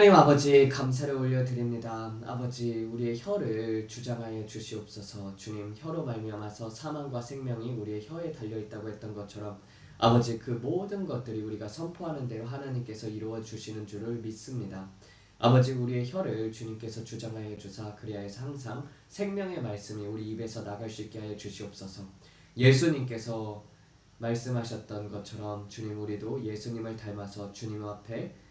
하나님 아버지 감사를 올려드립니다. 아버지 우리의 혀를 주장하여 주시옵소서. 주님 혀로 말미암아서 사망과 생명이 우리의 혀에 달려있다고 했던 것처럼 아버지 그 모든 것들이 우리가 선포하는 대로 하나님께서 이루어 주시는 줄을 믿습니다. 아버지 우리의 혀를 주님께서 주장하여 주사 그리하여서 항상 생명의 말씀이 우리 입에서 나갈 수 있게 하여 주시옵소서. 예수님께서 말씀하셨던 것처럼 주님 우리도 예수님을 닮아서 주님 앞에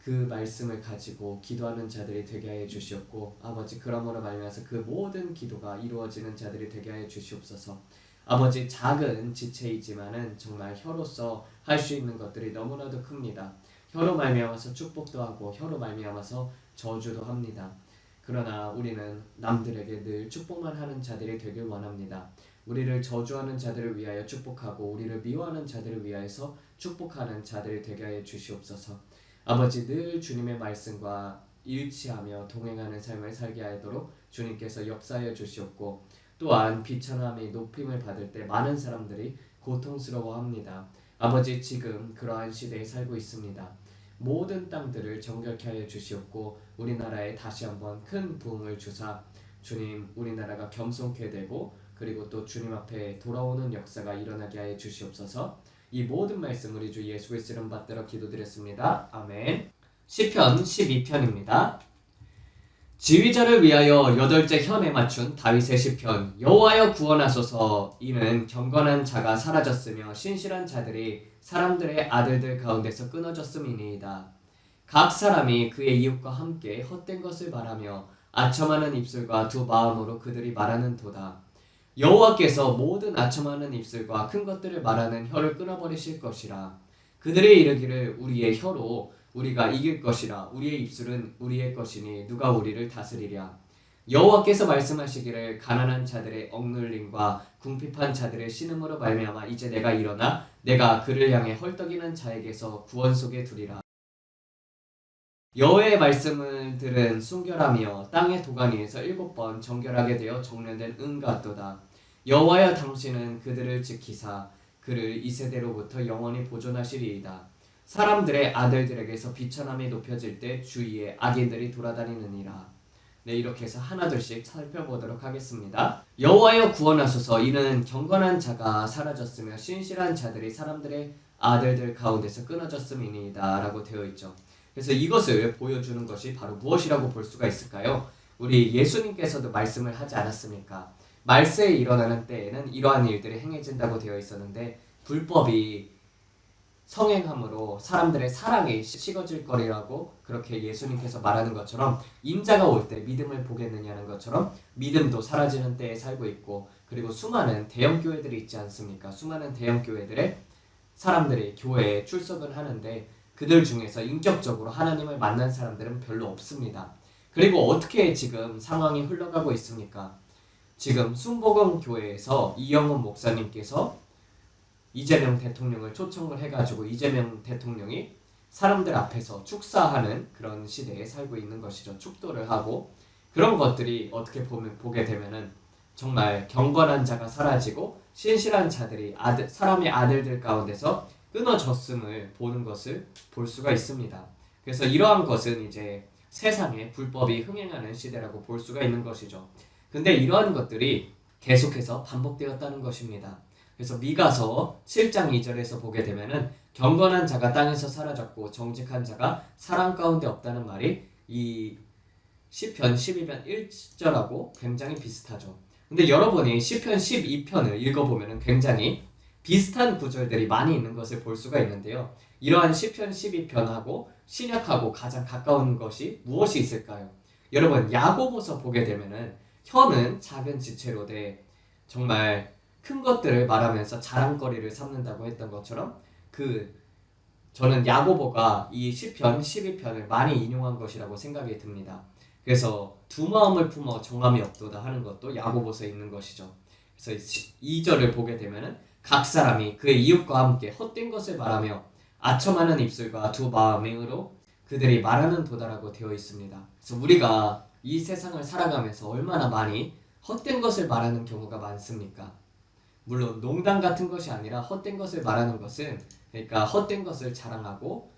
그 말씀을 가지고 기도하는 자들이 되게 하여 주시옵고 아버지 그러므로 말미암아서 그 모든 기도가 이루어지는 자들이 되게 하여 주시옵소서. 아버지 작은 지체이지만은 정말 혀로서 할 수 있는 것들이 너무나도 큽니다. 혀로 말미암아서 축복도 하고 혀로 말미암아서 저주도 합니다. 그러나 우리는 남들에게 늘 축복만 하는 자들이 되길 원합니다. 우리를 저주하는 자들을 위하여 축복하고 우리를 미워하는 자들을 위하여서 축복하는 자들이 되게 하여 주시옵소서. 아버지 늘 주님의 말씀과 일치하며 동행하는 삶을 살게 하도록 주님께서 역사하여 주시옵고 또한 비천함이 높임을 받을 때 많은 사람들이 고통스러워합니다. 아버지 지금 그러한 시대에 살고 있습니다. 모든 땅들을 정결케 하여 주시옵고 우리나라에 다시 한번 큰 부흥을 주사 주님 우리나라가 겸손케 되고 그리고 또 주님 앞에 돌아오는 역사가 일어나게 하여 주시옵소서. 이 모든 말씀 우리 주 예수 그리스도 이름 받들어 기도드렸습니다. 아멘. 시편 12편입니다. 지휘자를 위하여 8째 현에 맞춘 다윗의 시편. 여호와여 구원하소서. 이는 경건한 자가 사라졌으며 신실한 자들이 사람들의 아들들 가운데서 끊어졌음이니이다. 각 사람이 그의 이웃과 함께 헛된 것을 말하며 아첨하는 입술과 두 마음으로 그들이 말하는 도다. 여호와께서 모든 아첨하는 입술과 큰 것들을 말하는 혀를 끊어버리실 것이라. 그들의 이르기를 우리의 혀로 우리가 이길 것이라. 우리의 입술은 우리의 것이니 누가 우리를 다스리랴. 여호와께서 말씀하시기를 가난한 자들의 억눌림과 궁핍한 자들의 신음으로 말미암아 이제 내가 일어나 내가 그를 향해 헐떡이는 자에게서 구원 속에 두리라. 여호와의 말씀을 들은 순결하며 땅의 도가니에서 7번 정결하게 되어 정련된 은 같도다. 여호와여 당신은 그들을 지키사 그를 이 세대로부터 영원히 보존하시리이다. 사람들의 아들들에게서 비천함이 높여질 때 주위에 악인들이 돌아다니느니라. 네, 이렇게 해서 하나둘씩 살펴보도록 하겠습니다. 여호와여 구원하소서. 이는 경건한 자가 사라졌으며 신실한 자들이 사람들의 아들들 가운데서 끊어졌음이니이다 라고 되어 있죠. 그래서 이것을 보여주는 것이 바로 무엇이라고 볼 수가 있을까요? 우리 예수님께서도 말씀을 하지 않았습니까? 말세에 일어나는 때에는 이러한 일들이 행해진다고 되어 있었는데 불법이 성행함으로 사람들의 사랑이 식어질 거리라고 그렇게 예수님께서 말하는 것처럼 인자가 올 때 믿음을 보겠느냐는 것처럼 믿음도 사라지는 때에 살고 있고 그리고 수많은 대형교회들이 있지 않습니까? 수많은 대형교회들의 사람들이 교회에 출석을 하는데 그들 중에서 인격적으로 하나님을 만난 사람들은 별로 없습니다. 그리고 어떻게 지금 상황이 흘러가고 있습니까? 지금 순복음 교회에서 이영훈 목사님께서 이재명 대통령을 초청을 해가지고 이재명 대통령이 사람들 앞에서 축사하는 그런 시대에 살고 있는 것이죠. 축도를 하고 그런 것들이 어떻게 보게 되면은 정말 경건한 자가 사라지고 신실한 자들이 사람의 아들들 가운데서 끊어졌음을 보는 것을 볼 수가 있습니다. 그래서 이러한 것은 이제 세상에 불법이 흥행하는 시대라고 볼 수가 있는 것이죠. 근데 이러한 것들이 계속해서 반복되었다는 것입니다. 그래서 미가서 7장 2절에서 보게 되면은 경건한 자가 땅에서 사라졌고 정직한 자가 사람 가운데 없다는 말이 이 시편 12편 1절하고 굉장히 비슷하죠. 근데 여러분이 시편 12편을 읽어보면은 굉장히 비슷한 구절들이 많이 있는 것을 볼 수가 있는데요. 이러한 시편 12편하고 신약하고 가장 가까운 것이 무엇이 있을까요? 여러분 야고보서 보게 되면은 혀는 작은 지체로 돼 정말 큰 것들을 말하면서 자랑거리를 삼는다고 했던 것처럼 저는 야고보가 이 시편 12편을 많이 인용한 것이라고 생각이 듭니다. 그래서 두 마음을 품어 정함이 없도다 하는 것도 야고보서에 있는 것이죠. 그래서 2절을 보게 되면은 각 사람이 그의 이웃과 함께 헛된 것을 말하며 아첨하는 입술과 두 마음으로 그들이 말하는 도다라고 되어 있습니다. 그래서 우리가 이 세상을 살아가면서 얼마나 많이 헛된 것을 말하는 경우가 많습니까? 물론 농담 같은 것이 아니라 헛된 것을 말하는 것은 그러니까 헛된 것을 자랑하고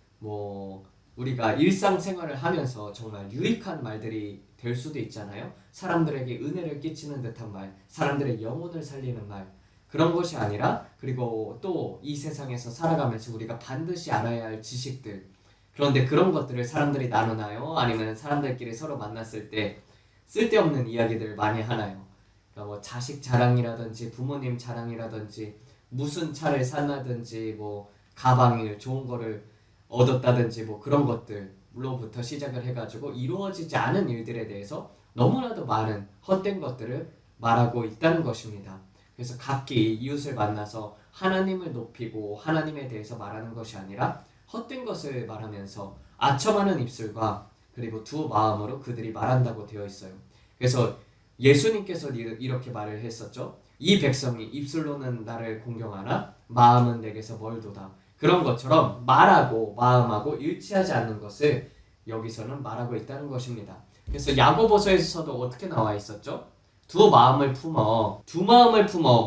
우리가 일상생활을 하면서 정말 유익한 말들이 될 수도 있잖아요. 사람들에게 은혜를 끼치는 듯한 말, 사람들의 영혼을 살리는 말, 그런 것이 아니라, 그리고 또 이 세상에서 살아가면서 우리가 반드시 알아야 할 지식들, 그런데 그런 것들을 사람들이 나누나요? 아니면 사람들끼리 서로 만났을 때 쓸데없는 이야기들을 많이 하나요? 그러니까 뭐 자식 자랑이라든지 부모님 자랑이라든지 무슨 차를 샀나든지 뭐 가방을 좋은 거를 얻었다든지 뭐 그런 것들로부터 시작을 해가지고 이루어지지 않은 일들에 대해서 너무나도 많은 헛된 것들을 말하고 있다는 것입니다. 그래서 각기 이웃을 만나서 하나님을 높이고 하나님에 대해서 말하는 것이 아니라 헛된 것을 말하면서 아첨하는 입술과 그리고 두 마음으로 그들이 말한다고 되어 있어요. 그래서 예수님께서 이렇게 말을 했었죠. 이 백성이 입술로는 나를 공경하나 마음은 내게서 멀도다. 그런 것처럼 말하고 마음하고 일치하지 않는 것을 여기서는 말하고 있다는 것입니다. 그래서 야고보서에서도 어떻게 나와 있었죠? 두 마음을 품어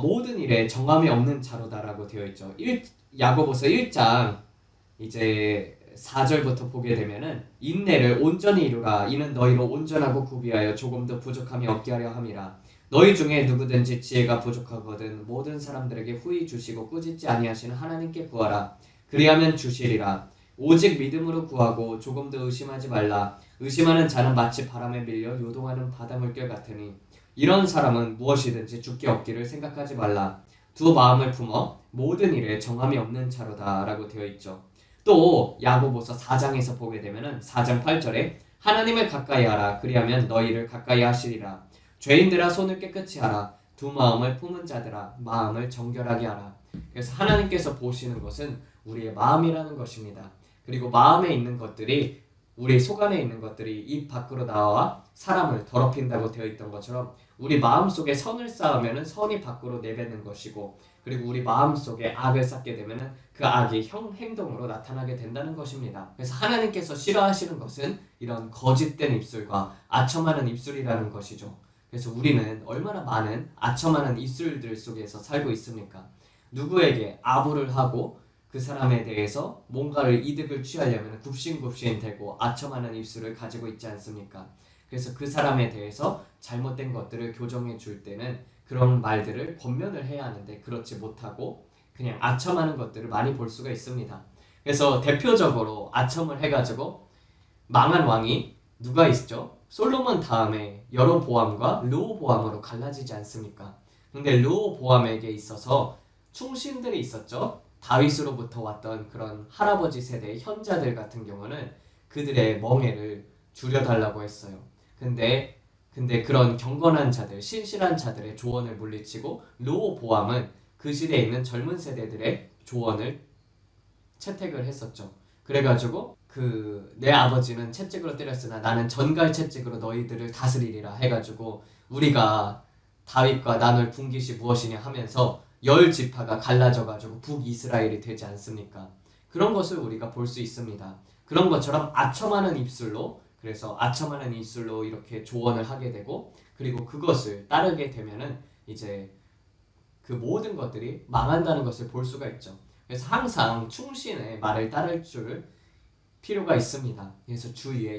모든 일에 정함이 없는 자로다라고 되어 있죠. 야고보서 1장 이제 4절부터 보게 되면은 인내를 온전히 이루라. 이는 너희로 온전하고 구비하여 조금도 부족함이 없게 하려 함이라. 너희 중에 누구든지 지혜가 부족하거든 모든 사람들에게 후히 주시고 꾸짖지 아니하시는 하나님께 구하라. 그리하면 주시리라. 오직 믿음으로 구하고 조금도 의심하지 말라. 의심하는 자는 마치 바람에 밀려 요동하는 바닷물결 같으니 이런 사람은 무엇이든지 주께 얻기를 생각하지 말라. 두 마음을 품어 모든 일에 정함이 없는 자로다 라고 되어 있죠. 또 야고보서 4장에서 보게 되면은 4장 8절에 하나님을 가까이 하라. 그리하면 너희를 가까이 하시리라. 죄인들아 손을 깨끗이 하라. 두 마음을 품은 자들아 마음을 정결하게 하라. 그래서 하나님께서 보시는 것은 우리의 마음이라는 것입니다. 그리고 마음에 있는 것들이 우리 속 안에 있는 것들이 입 밖으로 나와 사람을 더럽힌다고 되어 있던 것처럼 우리 마음속에 선을 쌓으면 선이 밖으로 내뱉는 것이고 그리고 우리 마음속에 악을 쌓게 되면 그 악이 행동으로 나타나게 된다는 것입니다. 그래서 하나님께서 싫어하시는 것은 이런 거짓된 입술과 아첨하는 입술이라는 것이죠. 그래서 우리는 얼마나 많은 아첨하는 입술들 속에서 살고 있습니까? 누구에게 아부를 하고 그 사람에 대해서 뭔가를 이득을 취하려면 굽신굽신 대고 아첨하는 입술을 가지고 있지 않습니까? 그래서 그 사람에 대해서 잘못된 것들을 교정해 줄 때는 그런 말들을 권면을 해야 하는데 그렇지 못하고 그냥 아첨하는 것들을 많이 볼 수가 있습니다. 그래서 대표적으로 아첨을 해가지고 망한 왕이 누가 있죠? 솔로몬 다음에 여로보암과 르호보암으로 갈라지지 않습니까? 근데 르호보암에게 있어서 충신들이 있었죠. 다윗으로부터 왔던 그런 할아버지 세대의 현자들 같은 경우는 그들의 멍에를 줄여달라고 했어요. 근데 그런 경건한 자들, 신실한 자들의 조언을 물리치고 르호보암은 그 시대에 있는 젊은 세대들의 조언을 채택을 했었죠. 그래가지고 내 아버지는 채찍으로 때렸으나 나는 전갈 채찍으로 너희들을 다스리리라 해가지고 우리가 다윗과 나눌 분깃이 무엇이냐 하면서 10지파가 갈라져가지고 북이스라엘이 되지 않습니까? 그런 것을 우리가 볼 수 있습니다. 그런 것처럼 아첨하는 입술로 그래서 아첨하는 입술로 이렇게 조언을 하게 되고 그리고 그것을 따르게 되면은 이제 그 모든 것들이 망한다는 것을 볼 수가 있죠. 그래서 항상 충신의 말을 따를 줄 필요가 있습니다. 그래서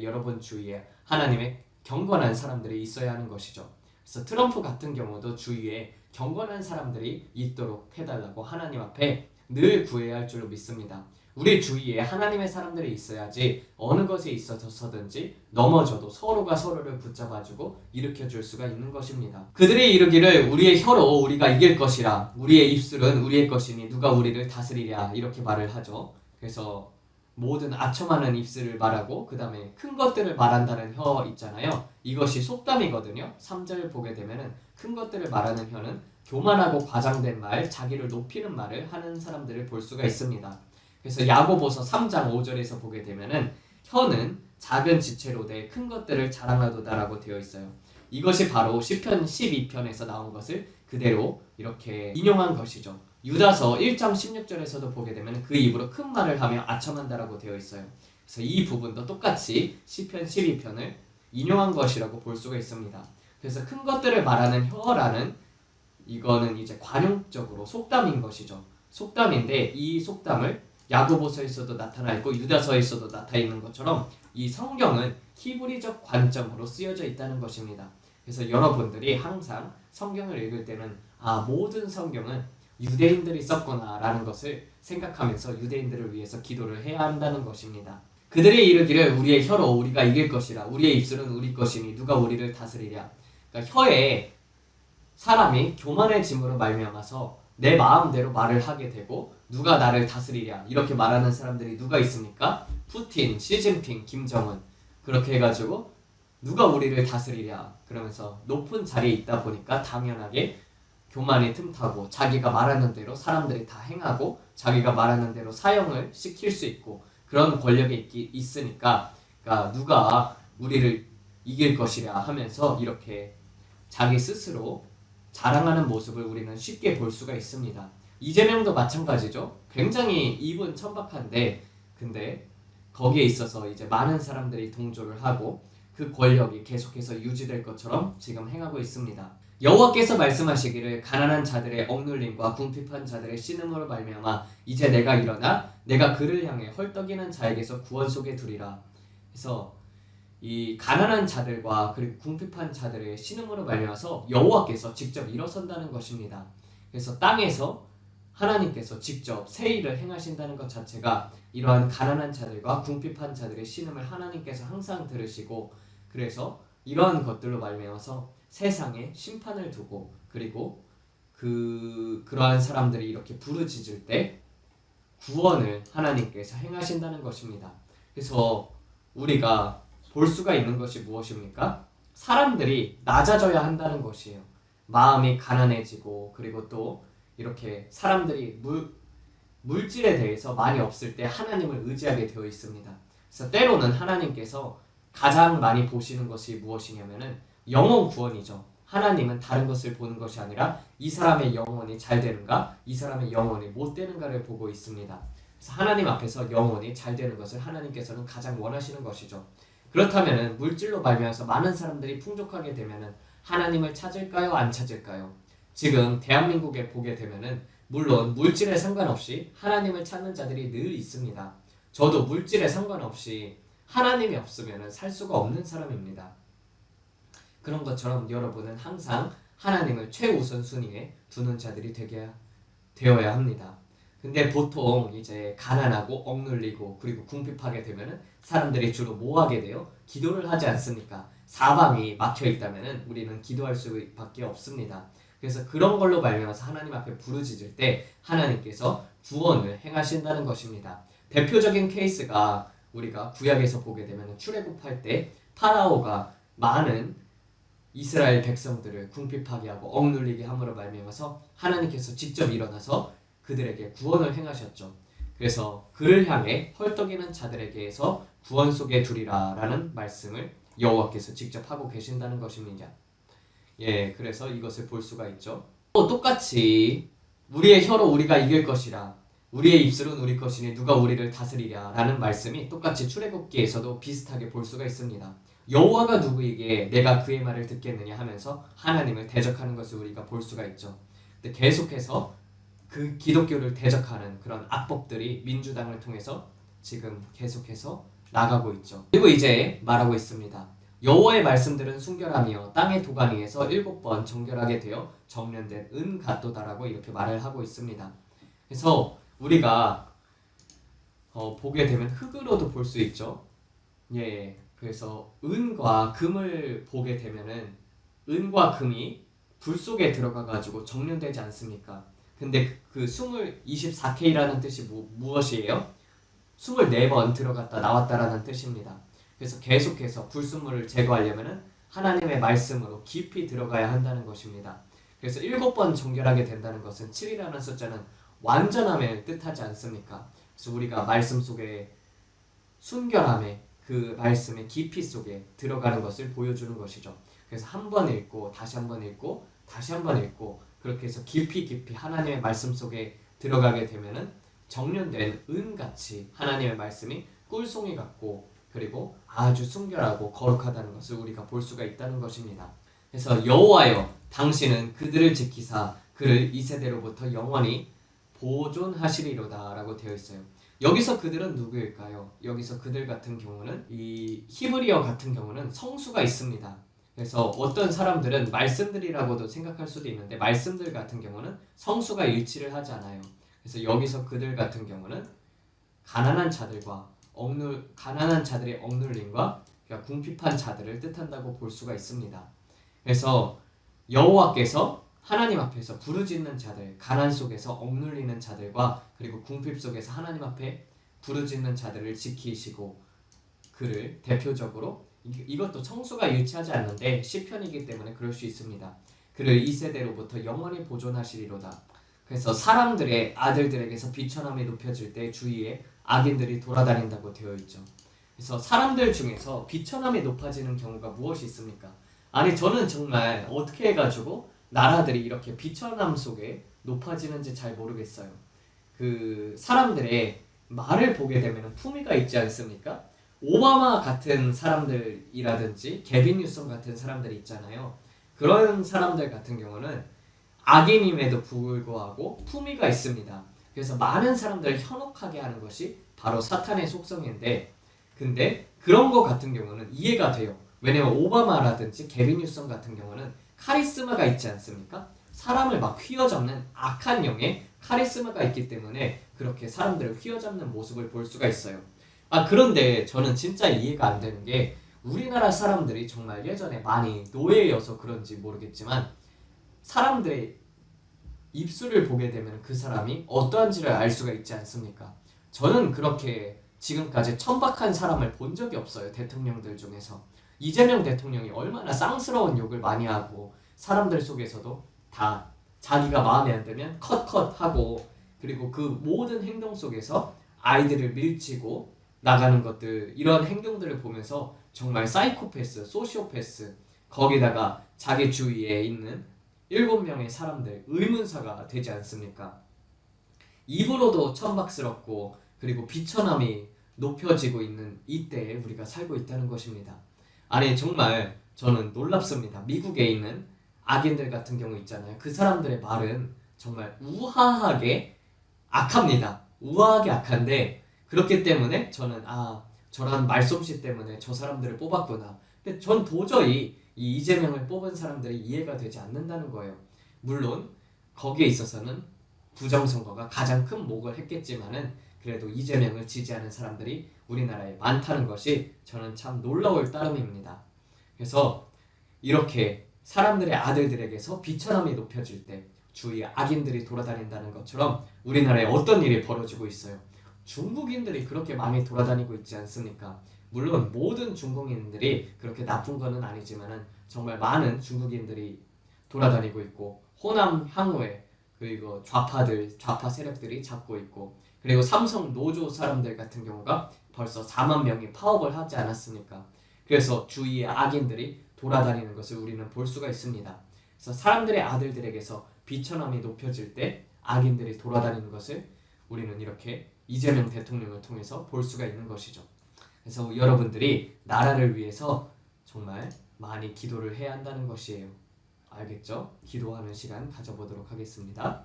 여러분 주위에 하나님의 경건한 사람들이 있어야 하는 것이죠. 그래서 트럼프 같은 경우도 주위에 경건한 사람들이 있도록 해달라고 하나님 앞에 늘 구해야 할 줄로 믿습니다. 우리 주위에 하나님의 사람들이 있어야지 어느 것에 있어서든지 넘어져도 서로가 서로를 붙잡아주고 일으켜줄 수가 있는 것입니다. 그들이 이르기를 우리의 혀로 우리가 이길 것이라 우리의 입술은 우리의 것이니 누가 우리를 다스리랴 이렇게 말을 하죠. 그래서 모든 아첨하는 입술을 말하고 그 다음에 큰 것들을 말한다는 혀 있잖아요. 이것이 속담이거든요. 3절 보게 되면은 큰 것들을 말하는 혀는 교만하고 과장된 말, 자기를 높이는 말을 하는 사람들을 볼 수가 있습니다. 그래서 야고보서 3장 5절에서 보게 되면은 혀는 작은 지체로 돼 큰 것들을 자랑하도다라고 되어 있어요. 이것이 바로 시편 12편에서 나온 것을 그대로 이렇게 인용한 것이죠. 유다서 1장 16절에서도 보게 되면 그 입으로 큰 말을 하며 아첨한다라고 되어 있어요. 그래서 이 부분도 똑같이 시편 12편을 인용한 것이라고 볼 수가 있습니다. 그래서 큰 것들을 말하는 혀라는 이거는 이제 관용적으로 속담인 것이죠. 속담인데 이 속담을 야고보서에서도 나타나 있고 유다서에서도 나타나 있는 것처럼 이 성경은 히브리적 관점으로 쓰여져 있다는 것입니다. 그래서 여러분들이 항상 성경을 읽을 때는 모든 성경은 유대인들이 썼구나라는 것을 생각하면서 유대인들을 위해서 기도를 해야 한다는 것입니다. 그들이 이르기를 우리의 혀로 우리가 이길 것이라 우리의 입술은 우리 것이니 누가 우리를 다스리랴. 그러니까 혀에 사람이 교만해짐으로 말미암아서 내 마음대로 말을 하게 되고 누가 나를 다스리랴 이렇게 말하는 사람들이 누가 있습니까? 푸틴, 시진핑, 김정은 그렇게 해가지고 누가 우리를 다스리랴 그러면서 높은 자리에 있다 보니까 당연하게 교만이 틈타고 자기가 말하는 대로 사람들이 다 행하고 자기가 말하는 대로 사형을 시킬 수 있고 그런 권력이 있으니까 그러니까 누가 우리를 이길 것이랴 하면서 이렇게 자기 스스로 자랑하는 모습을 우리는 쉽게 볼 수가 있습니다. 이재명도 마찬가지죠. 굉장히 입은 천박한데 근데 거기에 있어서 이제 많은 사람들이 동조를 하고 그 권력이 계속해서 유지될 것처럼 지금 행하고 있습니다. 여호와께서 말씀하시기를 가난한 자들의 억눌림과 궁핍한 자들의 신음으로 말미암아 이제 내가 일어나 내가 그를 향해 헐떡이는 자에게서 구원 속에 두리라. 그래서 이 가난한 자들과 그리고 궁핍한 자들의 신음으로 말미암아서 여호와께서 직접 일어선다는 것입니다. 그래서 땅에서 하나님께서 직접 새 일을 행하신다는 것 자체가 이러한 가난한 자들과 궁핍한 자들의 신음을 하나님께서 항상 들으시고 그래서 이러한 것들로 말미암아서 세상에 심판을 두고 그리고 그러한 사람들이 이렇게 부르짖을 때 구원을 하나님께서 행하신다는 것입니다. 그래서 우리가 볼 수가 있는 것이 무엇입니까? 사람들이 낮아져야 한다는 것이에요. 마음이 가난해지고 그리고 또 이렇게 사람들이 물질에 대해서 많이 없을 때 하나님을 의지하게 되어 있습니다. 그래서 때로는 하나님께서 가장 많이 보시는 것이 무엇이냐면은 영혼 구원이죠. 하나님은 다른 것을 보는 것이 아니라 이 사람의 영혼이 잘 되는가, 이 사람의 영혼이 못 되는가를 보고 있습니다. 그래서 하나님 앞에서 영혼이 잘 되는 것을 하나님께서는 가장 원하시는 것이죠. 그렇다면은 물질로 말미암아서 많은 사람들이 풍족하게 되면은 하나님을 찾을까요? 안 찾을까요? 지금 대한민국에 보게 되면은 물론 물질에 상관없이 하나님을 찾는 자들이 늘 있습니다. 저도 물질에 상관없이 하나님이 없으면은 살 수가 없는 사람입니다. 그런 것처럼 여러분은 항상 하나님을 최우선 순위에 두는 자들이 되어야 합니다. 근데 보통 이제 가난하고 억눌리고 그리고 궁핍하게 되면은 사람들이 주로 뭐 하게 돼요? 기도를 하지 않습니까? 사방이 막혀 있다면은 우리는 기도할 수밖에 없습니다. 그래서 그런 걸로 말미암아서 하나님 앞에 부르짖을 때 하나님께서 구원을 행하신다는 것입니다. 대표적인 케이스가 우리가 구약에서 보게 되면 출애굽할 때 파라오가 많은 이스라엘 백성들을 궁핍하게 하고 억눌리게 함으로 말미암아서 하나님께서 직접 일어나서 그들에게 구원을 행하셨죠. 그래서 그를 향해 헐떡이는 자들에게서 구원 속에 두리라 라는 말씀을 여호와께서 직접 하고 계신다는 것입니다. 그래서 이것을 볼 수가 있죠. 또 똑같이 우리의 혀로 우리가 이길 것이라 우리의 입술은 우리 것이니 누가 우리를 다스리랴 라는 말씀이 똑같이 출애굽기에서도 비슷하게 볼 수가 있습니다. 여호와가 누구에게 내가 그의 말을 듣겠느냐 하면서 하나님을 대적하는 것을 우리가 볼 수가 있죠. 근데 계속해서 그 기독교를 대적하는 그런 악법들이 민주당을 통해서 지금 계속해서 나가고 있죠. 그리고 이제 말하고 있습니다. 여호와의 말씀들은 순결하며 땅의 도가니 위에서 7번 정결하게 되어 정련된 은 같도다라고 이렇게 말을 하고 있습니다. 그래서 우리가 보게 되면 흙으로도 볼 수 있죠. 그래서 은과 금을 보게 되면은 은과 금이 불 속에 들어가 가지고 정련되지 않습니까? 근데 그 24K라는 뜻이 무엇이에요? 24번 들어갔다 나왔다라는 뜻입니다. 그래서 계속해서 불순물을 제거하려면은 하나님의 말씀으로 깊이 들어가야 한다는 것입니다. 그래서 7번 정결하게 된다는 것은 7이라는 숫자는 완전함을 뜻하지 않습니까? 그래서 우리가 말씀 속에 순결함에 그 말씀의 깊이 속에 들어가는 것을 보여주는 것이죠. 그래서 한 번 읽고 다시 한 번 읽고 다시 한 번 읽고 그렇게 해서 깊이 하나님의 말씀 속에 들어가게 되면은 정련된 은같이 하나님의 말씀이 꿀송이 같고 그리고 아주 순결하고 거룩하다는 것을 우리가 볼 수가 있다는 것입니다. 그래서 여호와여 당신은 그들을 지키사 그를 이 세대로부터 영원히 보존하시리로다 라고 되어 있어요. 여기서 그들은 누구일까요? 여기서 그들 같은 경우는 이 히브리어 같은 경우는 성수가 있습니다. 그래서 어떤 사람들은 말씀들이라고도 생각할 수도 있는데 말씀들 같은 경우는 성수가 일치를 하지 않아요. 그래서 여기서 그들 같은 경우는 가난한 자들의 억눌림과 그러니까 궁핍한 자들을 뜻한다고 볼 수가 있습니다. 그래서 여호와께서 하나님 앞에서 부르짖는 자들, 가난 속에서 억눌리는 자들과 그리고 궁핍 속에서 하나님 앞에 부르짖는 자들을 지키시고 그를 대표적으로 이것도 성수가 일치하지 않는데 시편이기 때문에 그럴 수 있습니다. 그를 이 세대로부터 영원히 보존하시리로다. 그래서 사람들의 아들들에게서 비천함이 높여질 때 주위에 악인들이 돌아다닌다고 되어 있죠. 그래서 사람들 중에서 비천함이 높아지는 경우가 무엇이 있습니까? 아니 저는 정말 어떻게 해가지고 나라들이 이렇게 비천함 속에 높아지는지 잘 모르겠어요. 그 사람들의 말을 보게 되면 품위가 있지 않습니까? 오바마 같은 사람들이라든지 게빈 뉴섬 같은 사람들이 있잖아요. 그런 사람들 같은 경우는 악인임에도 불구하고 품위가 있습니다. 그래서 많은 사람들을 현혹하게 하는 것이 바로 사탄의 속성인데 근데 그런 거 같은 경우는 이해가 돼요. 왜냐면 오바마라든지 게빈 뉴섬 같은 경우는 카리스마가 있지 않습니까? 사람을 막 휘어잡는 악한 영의 카리스마가 있기 때문에 그렇게 사람들을 휘어잡는 모습을 볼 수가 있어요. 그런데 저는 진짜 이해가 안 되는 게 우리나라 사람들이 정말 예전에 많이 노예여서 그런지 모르겠지만 사람들의 입술을 보게 되면 그 사람이 어떠한지를 알 수가 있지 않습니까? 저는 그렇게 지금까지 천박한 사람을 본 적이 없어요. 대통령들 중에서. 이재명 대통령이 얼마나 쌍스러운 욕을 많이 하고 사람들 속에서도 다 자기가 마음에 안 들면 컷하고 그리고 그 모든 행동 속에서 아이들을 밀치고 나가는 것들 이런 행동들을 보면서 정말 사이코패스, 소시오패스 거기다가 자기 주위에 있는 7명의 사람들 의문사가 되지 않습니까? 입으로도 천박스럽고 그리고 비천함이 높여지고 있는 이때에 우리가 살고 있다는 것입니다. 아니 정말 저는 놀랍습니다. 미국에 있는 악인들 같은 경우 있잖아요. 그 사람들의 말은 정말 우아하게 악합니다. 우아하게 악한데 그렇기 때문에 저는 저런 말솜씨 때문에 저 사람들을 뽑았구나. 근데 전 도저히 이 이재명을 뽑은 사람들이 이해가 되지 않는다는 거예요. 물론 거기에 있어서는 부정선거가 가장 큰 목을 했겠지만은 그래도 이재명을 지지하는 사람들이 우리나라에 많다는 것이 저는 참 놀라울 따름입니다. 그래서 이렇게 사람들의 아들들에게서 비천함이 높여질 때 주위에 악인들이 돌아다닌다는 것처럼 우리나라에 어떤 일이 벌어지고 있어요. 중국인들이 그렇게 많이 돌아다니고 있지 않습니까? 물론 모든 중국인들이 그렇게 나쁜 것은 아니지만은 정말 많은 중국인들이 돌아다니고 있고 호남 향후에 그리고 좌파 세력들이 잡고 있고 그리고 삼성 노조 사람들 같은 경우가 벌써 4만 명이 파업을 하지 않았습니까? 그래서 주위에 악인들이 돌아다니는 것을 우리는 볼 수가 있습니다. 그래서 사람들의 아들들에게서 비천함이 높여질 때 악인들이 돌아다니는 것을 우리는 이렇게 이재명 대통령을 통해서 볼 수가 있는 것이죠. 그래서 여러분들이 나라를 위해서 정말 많이 기도를 해야 한다는 것이에요. 알겠죠? 기도하는 시간 가져보도록 하겠습니다.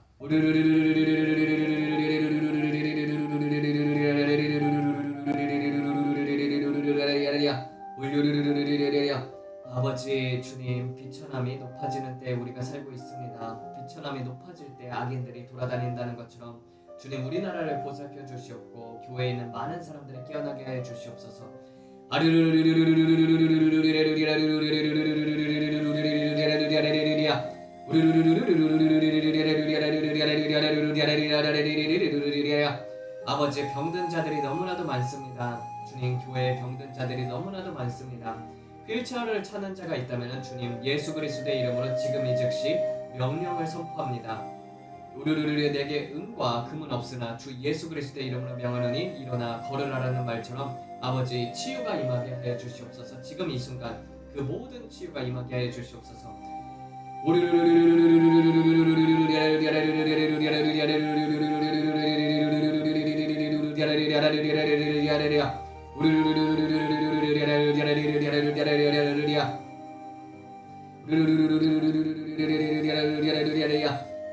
아버지 주님, 비천함이 높아지는 때 우리가 살고 있습니다. 비천함이 높아질 때 악인들이 돌아다닌다는 것처럼 주님 우리나라를 보살펴 주시옵고 교회에 있는 많은 사람들을 깨어나게 하여 주시옵소서. 아버지 병든 자들이 너무나도 많습니다. 주님 교회에 병든 자들이 너무나도 많습니다. 휠체어를 찾는 자가 있다면 주님 예수 그리스도의 이름으로 지금 이 즉시 명령을 선포합니다. 우르르르 내게 은과 금은 없으나 주 예수 그리스도의 이름으로 명하노니 일어나 걸으라라는 말처럼 아버지 치유가 임하게 하여 주시옵소서. 지금 이 순간 그 모든 치유가 임하게 하여 주시옵소서.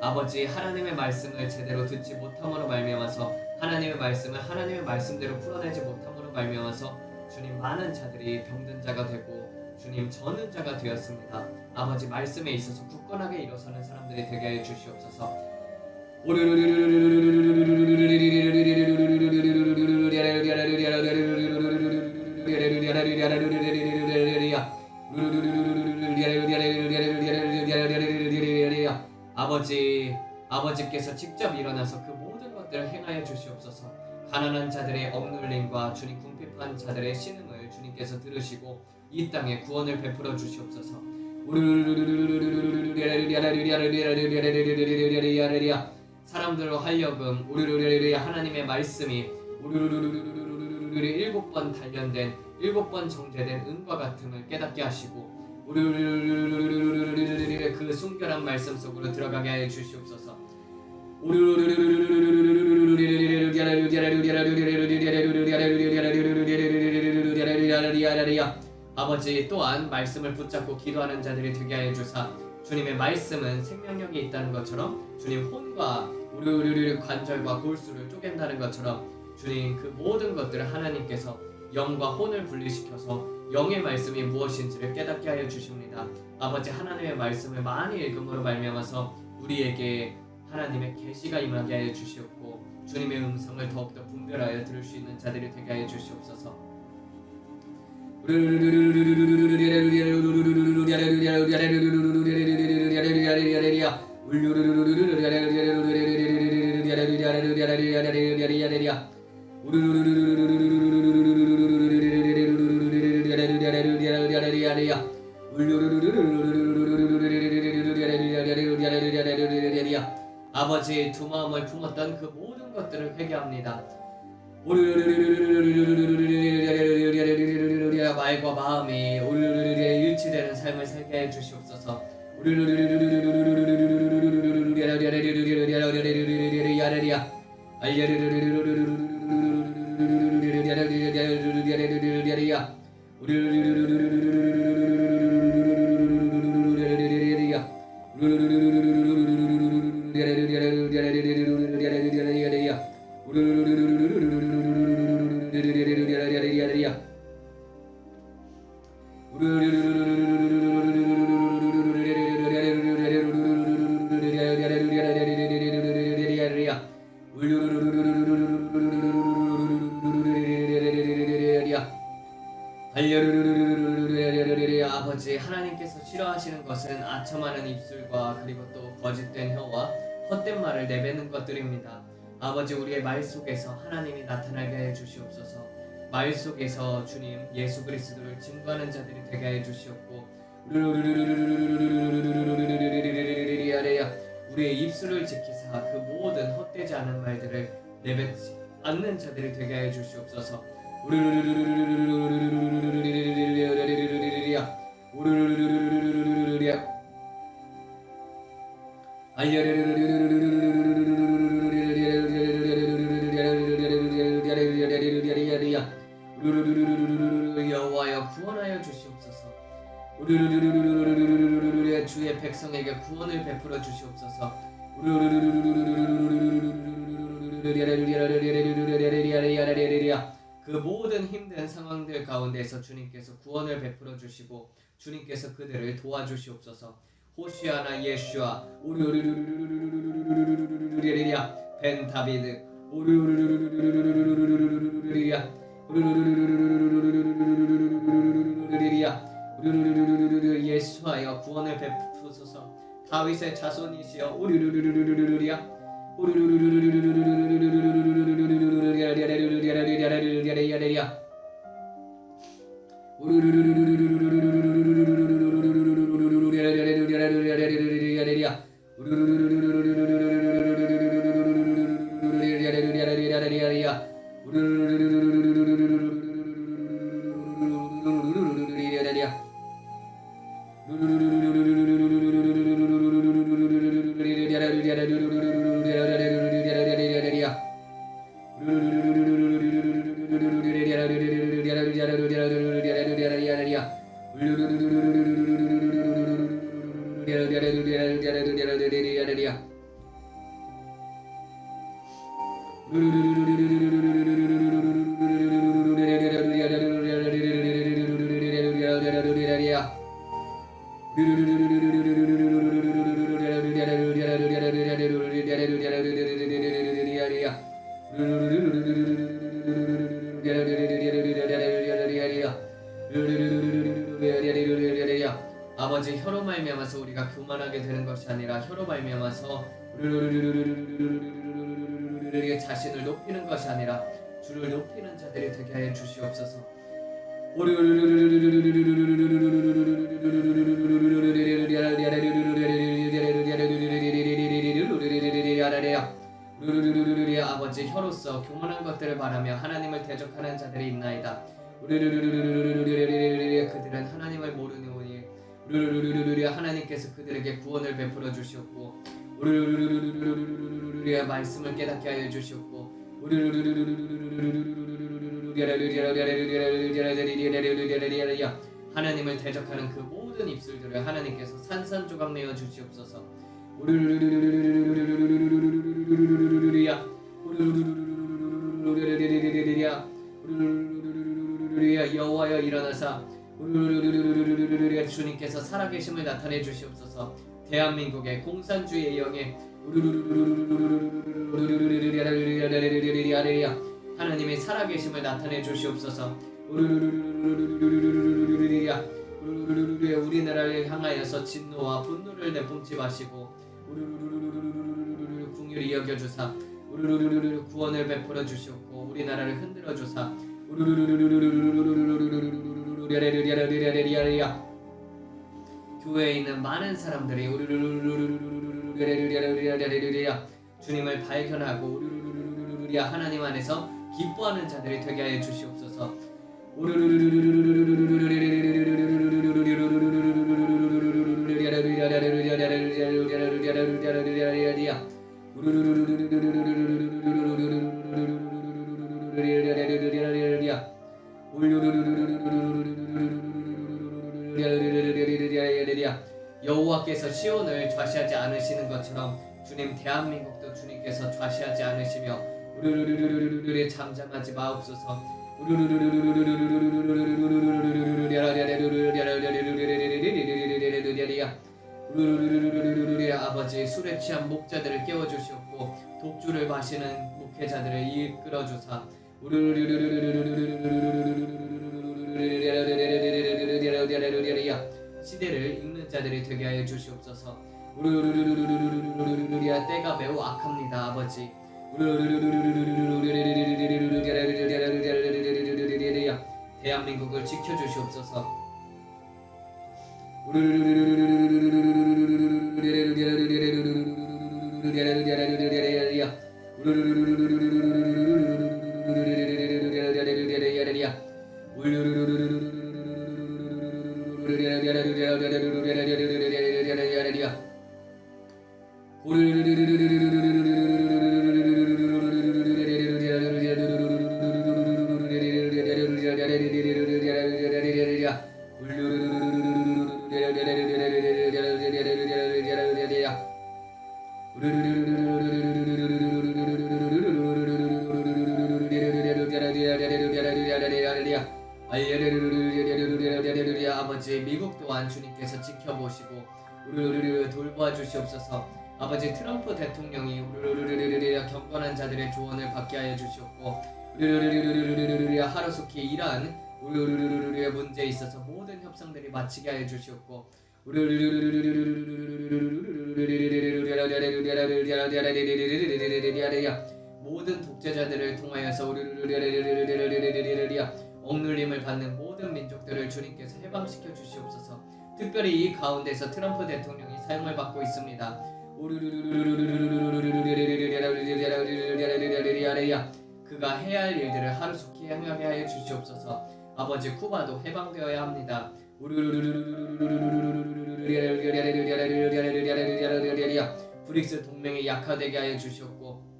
아버지 하나님의 말씀을 제대로 듣지 못함으로 말미암아서 하나님의 말씀을 하나님의 말씀대로 풀어내지 못함으로 말미암아서 주님 많은 자들이 병든 자가 되고 주님 저는 자가 되었습니다. 아버지 말씀에 있어서 굳건하게 일어서는 사람들이 되게 해 주시옵소서. 아버지께서 직접 일어나서 그 모든 것들을 행하여 주시옵소서. 가난한 자들의 억눌림과 주님 궁핍한 자들의 신음을 주님께서 들으시고 이 땅에 구원을 베풀어 주시옵소서. 사람들로 하여금 하나님의 말씀이 7번 단련된 7번 정제된 은과 같음을 깨닫게 하시고 그 순결한 말씀 속으로 들어가게 하여 주시옵소서. 아버지 또한 말씀을 붙잡고 기도하는 자들이 되게 하여 주사 주님의 말씀은 생명력이 있다는 것처럼 주님 혼과 우리 관절과 골수를 쪼갠다는 것처럼 주님 그 모든 것들을 하나님께서 영과 혼을 분리시켜서 영의 말씀이 무엇인지를 깨닫게 하여 주십니다. 아버지 하나님의 말씀을 많이 읽음으로 말미암아서 우리에게 하나님의 계시가 임하게 하여 주시옵고 주님의 음성을 더욱더 분별하여 들을 수 있는 자들이 되게 하여 주시옵소서. 아버지 두 마음을 품었던 그 모든 것들을 회개합니다. 말과 마음이 일치되는 삶을 살게 해 주시옵소서. 아버지 하나님께서 싫어하시는 것은 아첨하는 입술과 그리고 또 거짓된 혀와 헛된 말을 내뱉는 것들입니다. 아버지 우리의 말 속에서 하나님이 나타나게 해 주시옵소서. 말 속에서 주님 예수 그리스도를 증거하는 자들이 되게 해 주시옵고 우리의 입술을 지키사 그 모든 헛되지 않은 말들을 내뱉지 않는 자들이 되게 해 주시옵소서. 여호와여 구원하여 주시옵소서. 주의 백성에게 구원을 베풀어 주시옵소서. 그 모든 힘든 상황들 가운데서 주님께서 구원을 베풀어 주시고 주님께서 그들을 도와주시옵소서. 호시아나 예슈아 벤 다비드 예수하여 구원을 베푸소서. 다윗의 자손이시여 아버지 혀로 말미암아서 우리가 교만하게 되는 것이 아니라 혀로 말미암아서 자신을 높이는 것이 아니라 주를 높이는 자들이 되게 하여 주시옵소서. 아버지 혀로서 교만한 것들을 말하며 하나님을 대적하는 자들이 있나이다. 그들은 하나님을 모르노니 하나님께서 그들에게 구원을 베풀어 주셨고 말씀을 깨닫게 하여 주셨고 하나님을 대적하는 그 모든 입술들을 하나님께서 산산조각 내어 주시옵소서. 여호와여 일어나사 주님께서 살아계심을 나타내 주시옵소서. 대한민국의 공산주의의 영에 하나님의 살아계심을 나타내 주시옵소서. 우리나라를 향하여서 진노와 분노를 내뿜지 마시고 긍휼히 여겨 주사 구원을 베풀어 주시옵고 우리나라를 흔들어 주사 교회에 있는 많은 사람들이 주님을 발견하고 하나님 안에서 기뻐하는 자들이 되게 하여 주시옵소서. 여호와께서 시온을 좌시하지 않으시는 것처럼 주님 대한민국도 주님께서 좌시하지 않으시며 잠잠하지 마옵소서. 아버지 술에 취한 목자들을 깨워주시옵고 독주를 마시는 목회자들을 이끌어주사 시대를 읽는 자들이 되게 하여 주시옵소서. 때가 매우 악합니다. 아버지 대한민국을 지켜주시옵소서. 아버지 미국 또한 주님께서 지켜보시고 돌보아 주시옵소서. 아버지 트럼프 대통령이 경건한 자들의 조언을 받게 하여 주시옵고 하루속히 이러한 문제에 있어서 모든 협상들이 마치게 하여 주시옵고 모든 독재자들을 통하여서 억눌림을 받는 모든 민족들을 주님께서 해방시켜 주시옵소서. 특별히 이 가운데서 트럼프 대통령이 사용을 받고 있습니다. 그가 해야 할 일들을 하루속히 행하게 하여 주시옵소서. 아버지 쿠바도 해방되어야 합니다. 브릭스 동맹이 약화되게 하여 주시옵고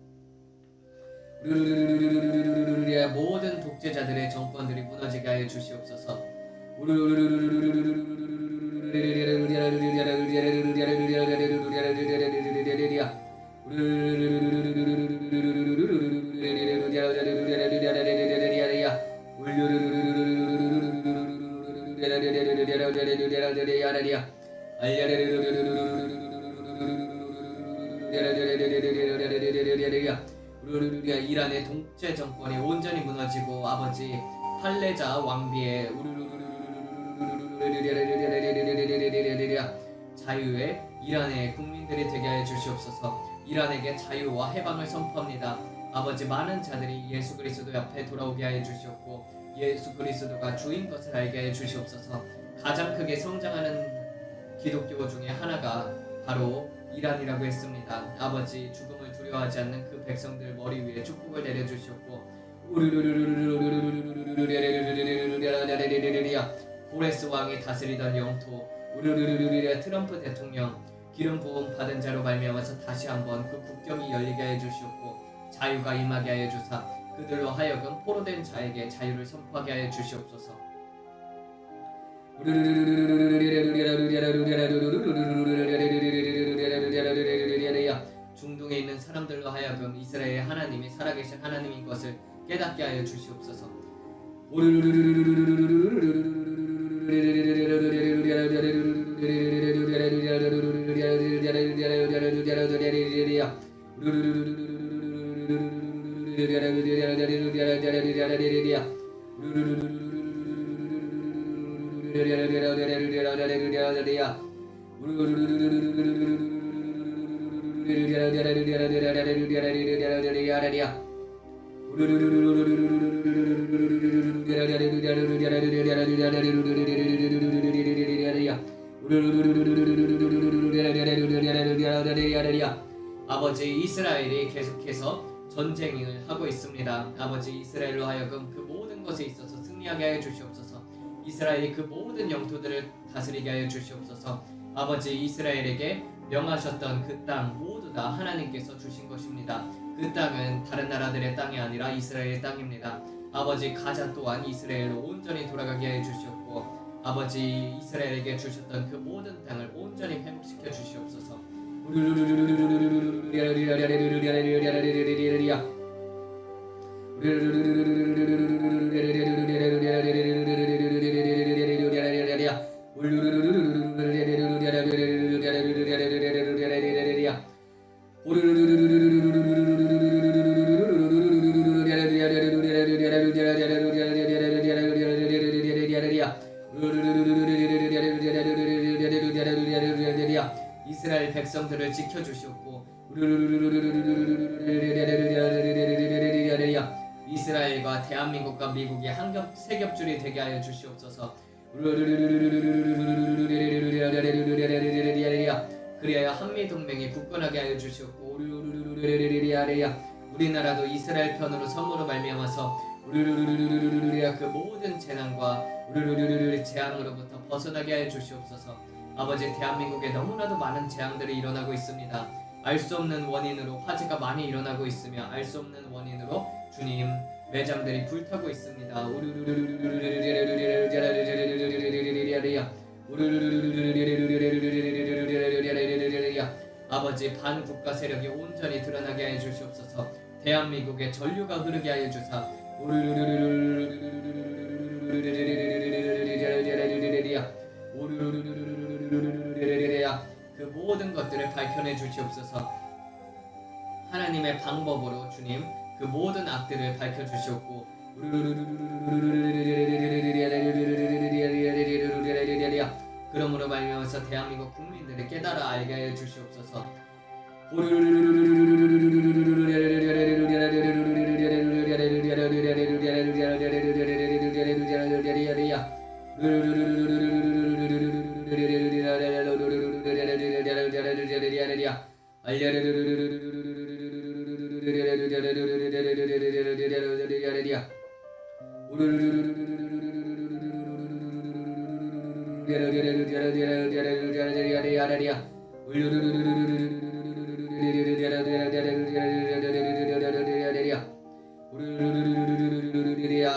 모든 독재자들의 정권들이 무너지게 하여 주시옵소서. 이란의 독재 정권이 온전히 무너지고 아버지 할레자 왕비의 자유의 이란의 국민들이 되게 하여 주시옵소서. 이란에게 자유와 해방을 선포합니다. 아버지 많은 자들이 예수 그리스도 옆에 돌아오게 하여 주시옵고 예수 그리스도가 주인 것을 알게 하여 주시옵소서. 가장 크게 성장하는 기독교 중에 하나가 바로 이란이라고 했습니다. 아버지 죽음을 두려워하지 않는 그 백성들 머리 위에 축복을 내려주시옵고 고레스 왕이 다스리던 영토 트럼프 대통령 기름 부음 받은 자로 말미암아서 다시 한번 그 국경이 열리게 해 주시옵고 자유가 임하게 하여 주사 그들로 하여금 포로된 자에게 자유를 선포하게 하여 주시옵소서. 중동에 있는 사람들로 하여금 이스라엘의 하나님이 살아계신 하나님인 것을 깨닫게 하여 주시옵소서. 아버지 이스라엘이 계속해서 전쟁을 하고 있습니다. 아버지 이스라엘로 하여금 그 모든 것에 있어서 승리하게 하여 주시옵소서. 이스라엘이 그 모든 영토들을 다스리게 하여 주시옵소서. 아버지 이스라엘에게 명하셨던 그 땅 모두 다 하나님께서 주신 것입니다. 그 땅은 다른 나라들의 땅이 아니라 이스라엘의 땅입니다. 아버지 가자 또한 이스라엘로 온전히 돌아가게 해 주시옵고 아버지 이스라엘에게 주셨던 그 모든 땅을 온전히 회복시켜 주시옵소서. 이스라엘 백성들을 지켜주시옵고 이스라엘과 대한민국과 미국이 세 겹줄이 되게 하여 주시옵소서. 그리하여 한미동맹이 굳건하게 하여 주시옵고 우리나라도 이스라엘 편으로 선물로 말미암아서 그 모든 재난과 재앙으로부터 벗어나게 하여 주시옵소서. 아버지 대한민국에 너무나도 많은 재앙들이 일어나고 있습니다. 알 수 없는 원인으로 화재가 많이 일어나고 있으며 알 수 없는 원인으로 주님 매장들이 불타고 있습니다. 아버지 반국가 세력이 온전히 드러나게 하여 주시옵소서. 대한민국에 전류가 흐르게 하여 주사 그 모든 것들을 밝혀내 주시옵소서. 하나님의 방법으로 주님 그 모든 악들을 밝혀 주시옵고 그러므로 말미암아서 대한민국 국민들을 깨달아 알게 하여 주시옵소서.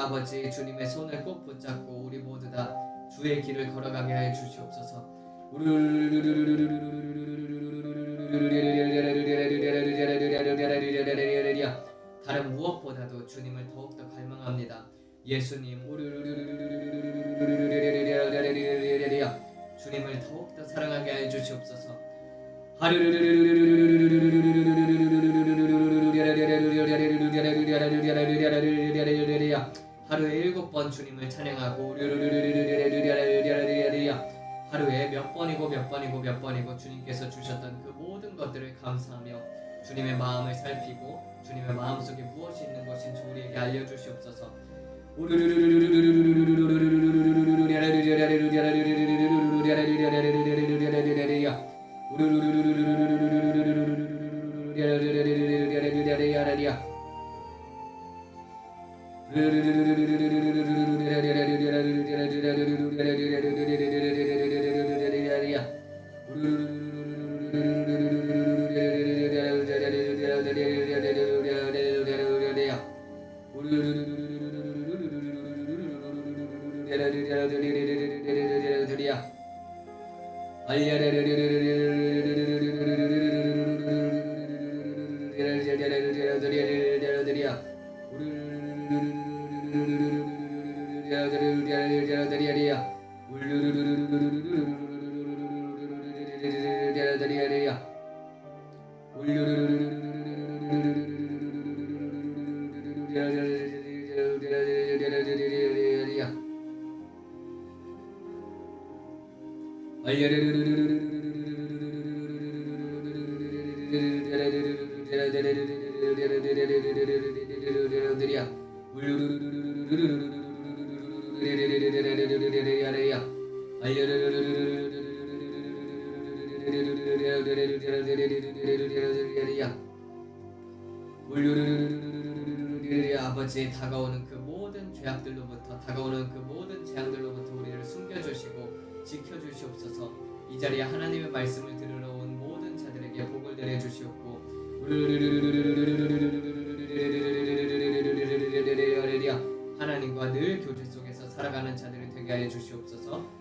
아버지 주님의 손을 꼭 붙잡고 우리 모두 다 주의 길을 걸어가게 하여 주시옵소서. 다른 무엇보다도 주님을 더욱더 갈망합니다. 예수님 주님을 더욱더 사랑하게 하여 주시옵소서. 하루에 7번 주님을 찬양하고 하루에 몇 번이고 주님께서 주셨던 그 모든 것들을 감사하며 주님의 마음을 살피고 주님의 마음속에 무엇이 있는 것인지 우리에게 알려주시옵소서. 아버지, 다가오는 그 모든 죄악들로부터 다가오는 그 모든 재앙들로부터 우리를 숨겨주시고 지켜주시옵소서. 이 자리에 하나님의 말씀을 들으러 온 모든 자들에게 복을 내려주시옵고 하나님과 늘 교제 속에서 살아가는 자들이 되게 하여 주시옵소서.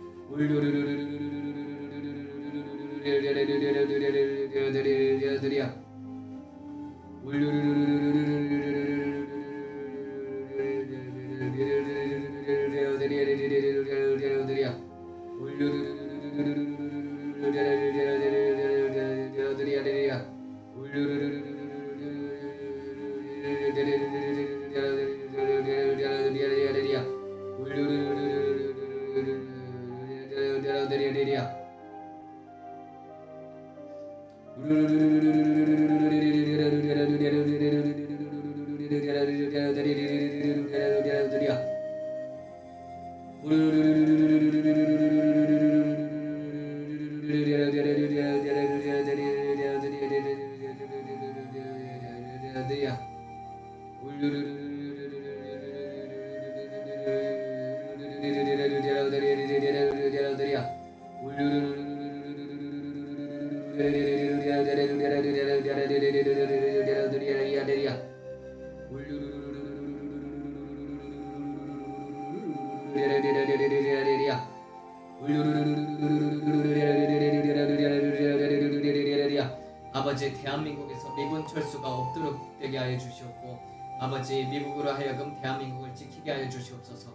아버지, 대한민국에서 미군 철수가 없도록 되게 하여 주시옵고 아버지, 미국으로 하여금 대한민국을 지키게 하여 주시옵소서.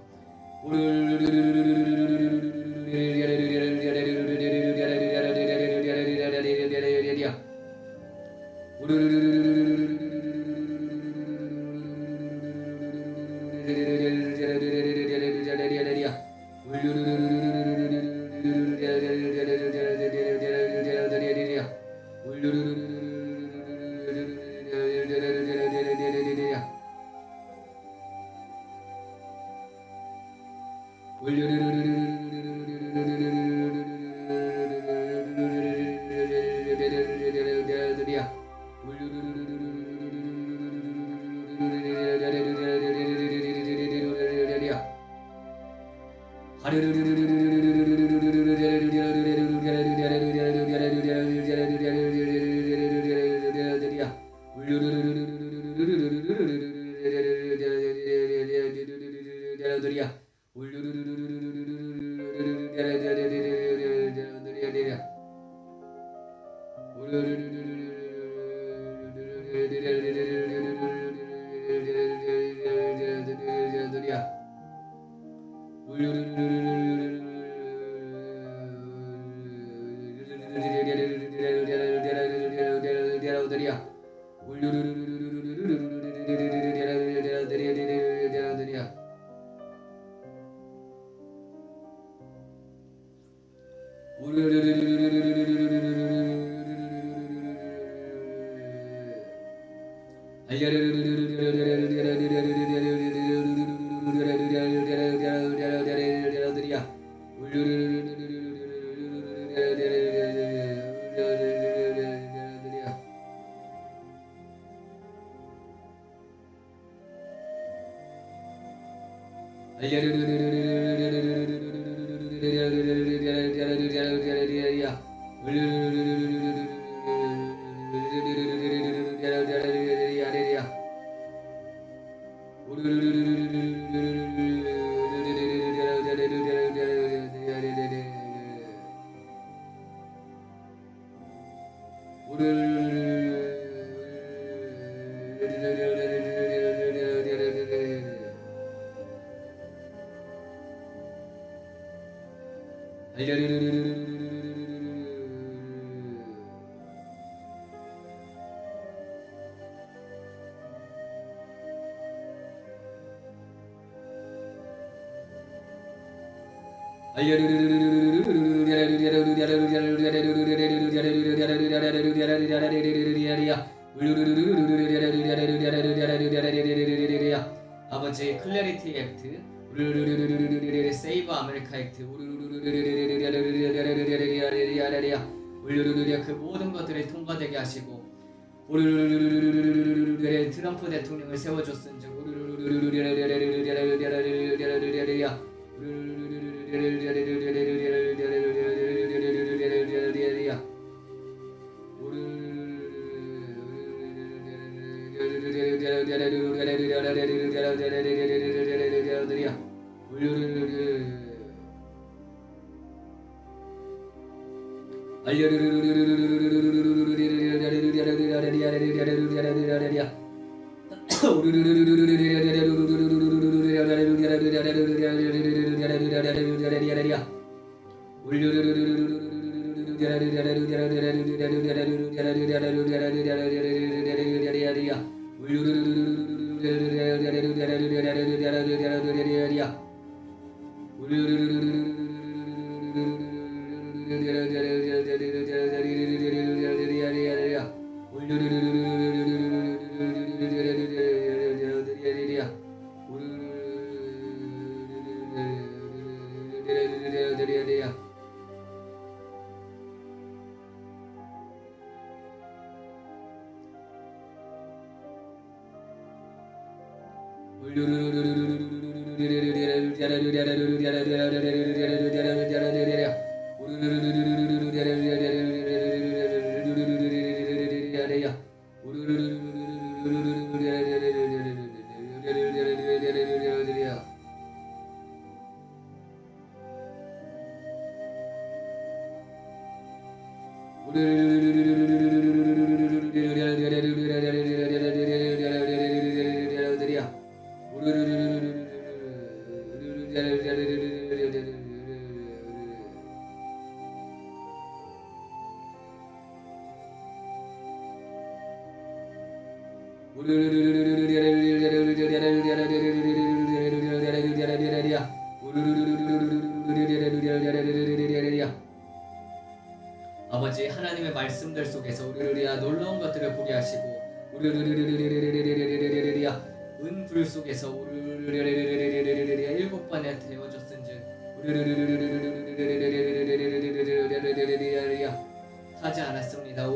아버지 클래리티 액트, 세이브 아메리카 액트, 그 모든 것들이 통과되게 하시고 트럼프 대통령을 세워줬은즉 아버지 하나님의 말씀들 속에서 놀라운 것들을 보게 하시고 은불 속에서 일곱 번에 데워졌은즉 하지 않았습니다.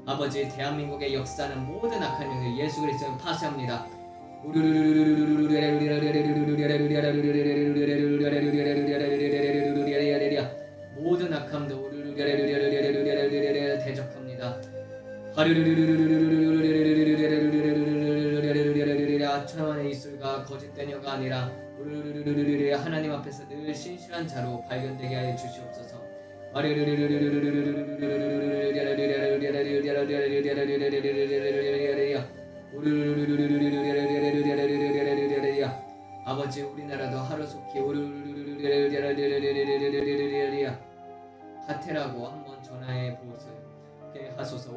아버지, 대한민국의 역사는 모든 악한 영을 예수 그리스도를 파쇄합니다. 모든 악함도 대적합니다. 천만의 이술과 거짓된 여가 아니라 하나님 앞에서 늘 신실한 자로 발견되게 하여 주시옵소서. 아버지, 우리나라도 하루속히 가태라고 한번 전화해 보게 하소서.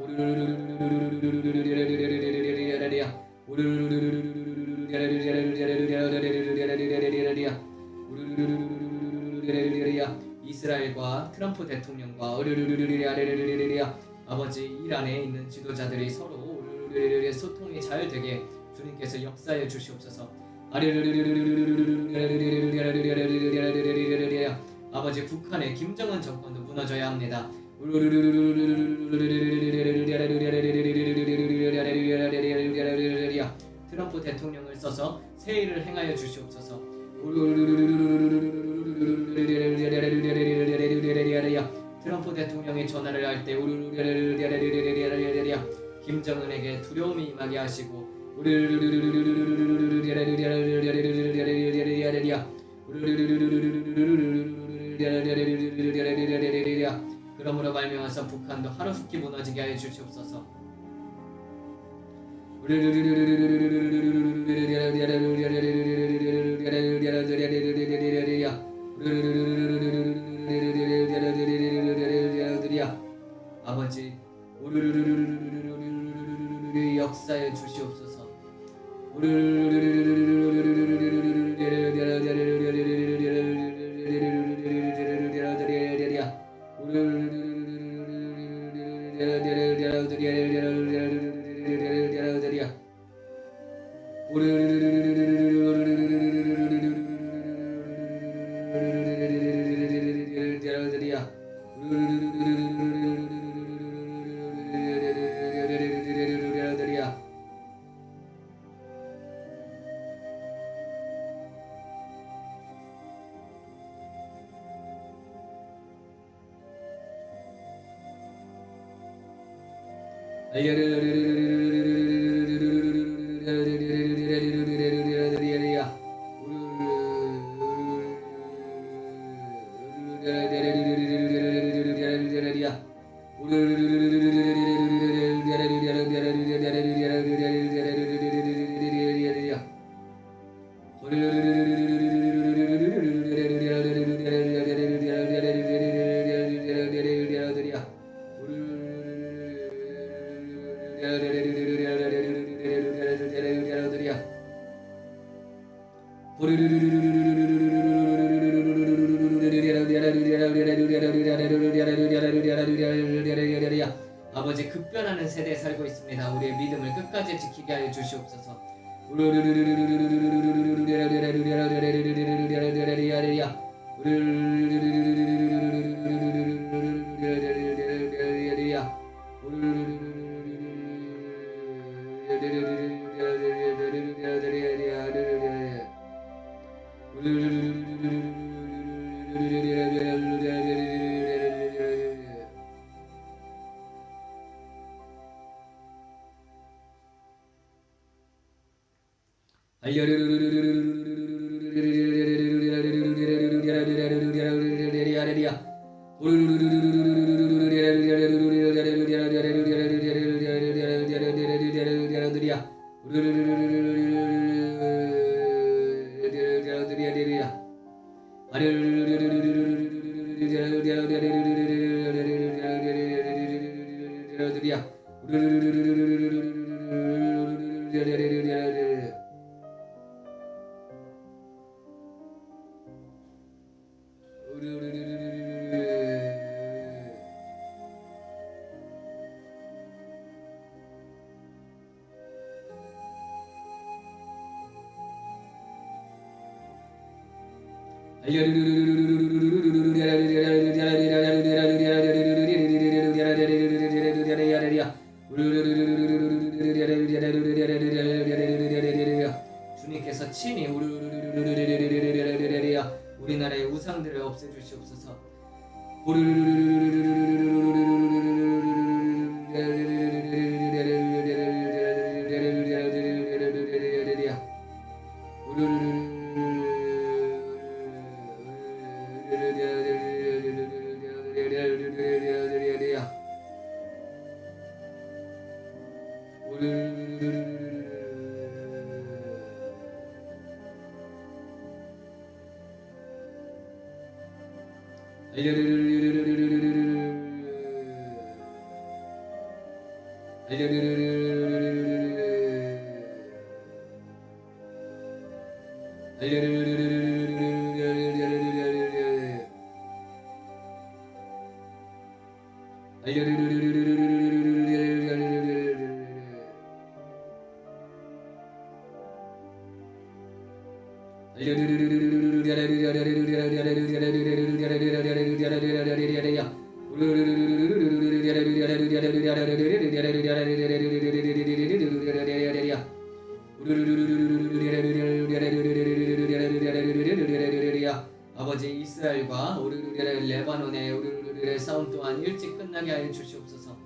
이스라엘과 트럼프 대통령과 아버지, 이란에 있는 지도자들이 서로 소통이 잘 되게 주님께서 역사해 주시옵소서. 아버지, 북한의 김정은 정권도 무너져야 합니다. 트럼프 대통령을 써서 세일을 행하여 주시옵소서. 트럼프 대통령이 전화를 할 때 김정은에게 두려움이 임하게 하시고 그러므로 말미암아서 북한도 하루속히 무너지게 하여 주시옵소서. 아버지, 역사해 주시옵소서. 아버지, 급변하는 세대에 살고 있습니다. 우리의 믿음을 끝까지 지키게 하여 주시옵소서. 주님께서 친히 우리나라의 우상들을 없애주시옵소서. 아버지, 이스라엘과 레바논의 싸움 또한 일찍 끝나게 하여 주시옵소서.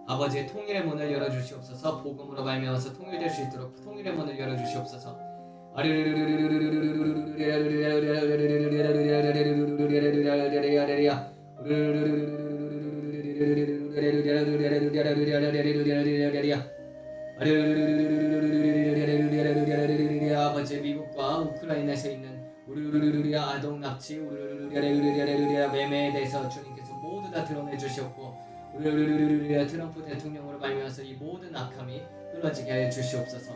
아버지의 통일의 문을 열어주시옵소서. 복음으로 말미암아서 통일될 수 있도록 통일의 문을 열어주시옵소서. 아버지 미국과 우크라이나에서 있는 아동 납치 매매에 대해서 주님께서 모두 다 드러내 주시옵고 트럼프 대통령으로 말미암아서 이 모든 악함이 끊어지게 하여 주시옵소서.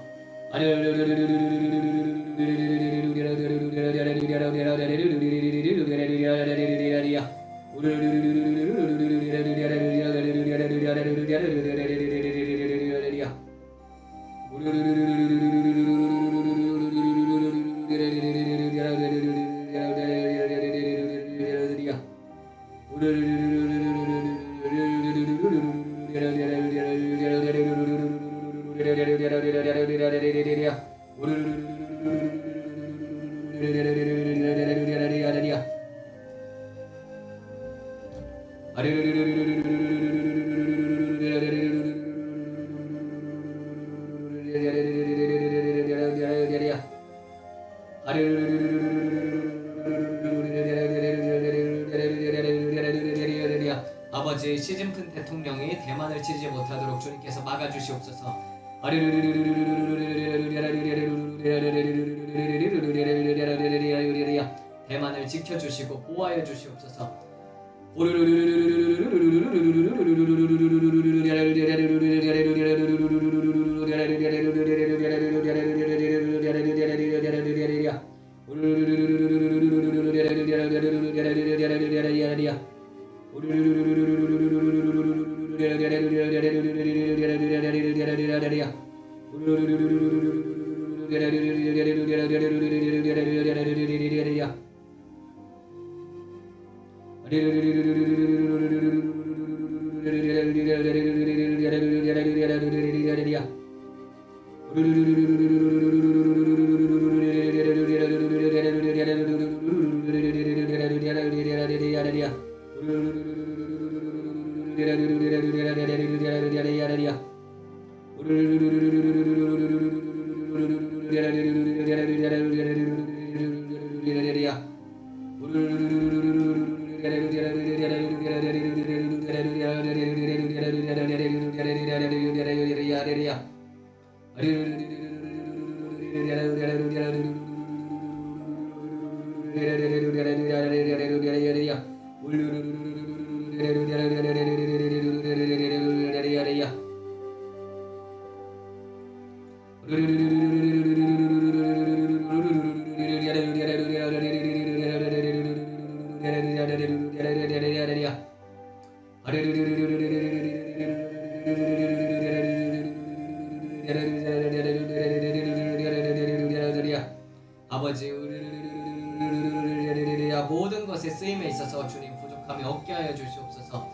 아버지 시진핑 대통령이 대만을 치지 못하도록 주님께서 막아주시옵소서. 대만을 지켜주시고 보호하여 주시옵소서. 아버지 모든 것에 쓰임에 있어서 주님 부족함이 없게 하여 주시옵소서.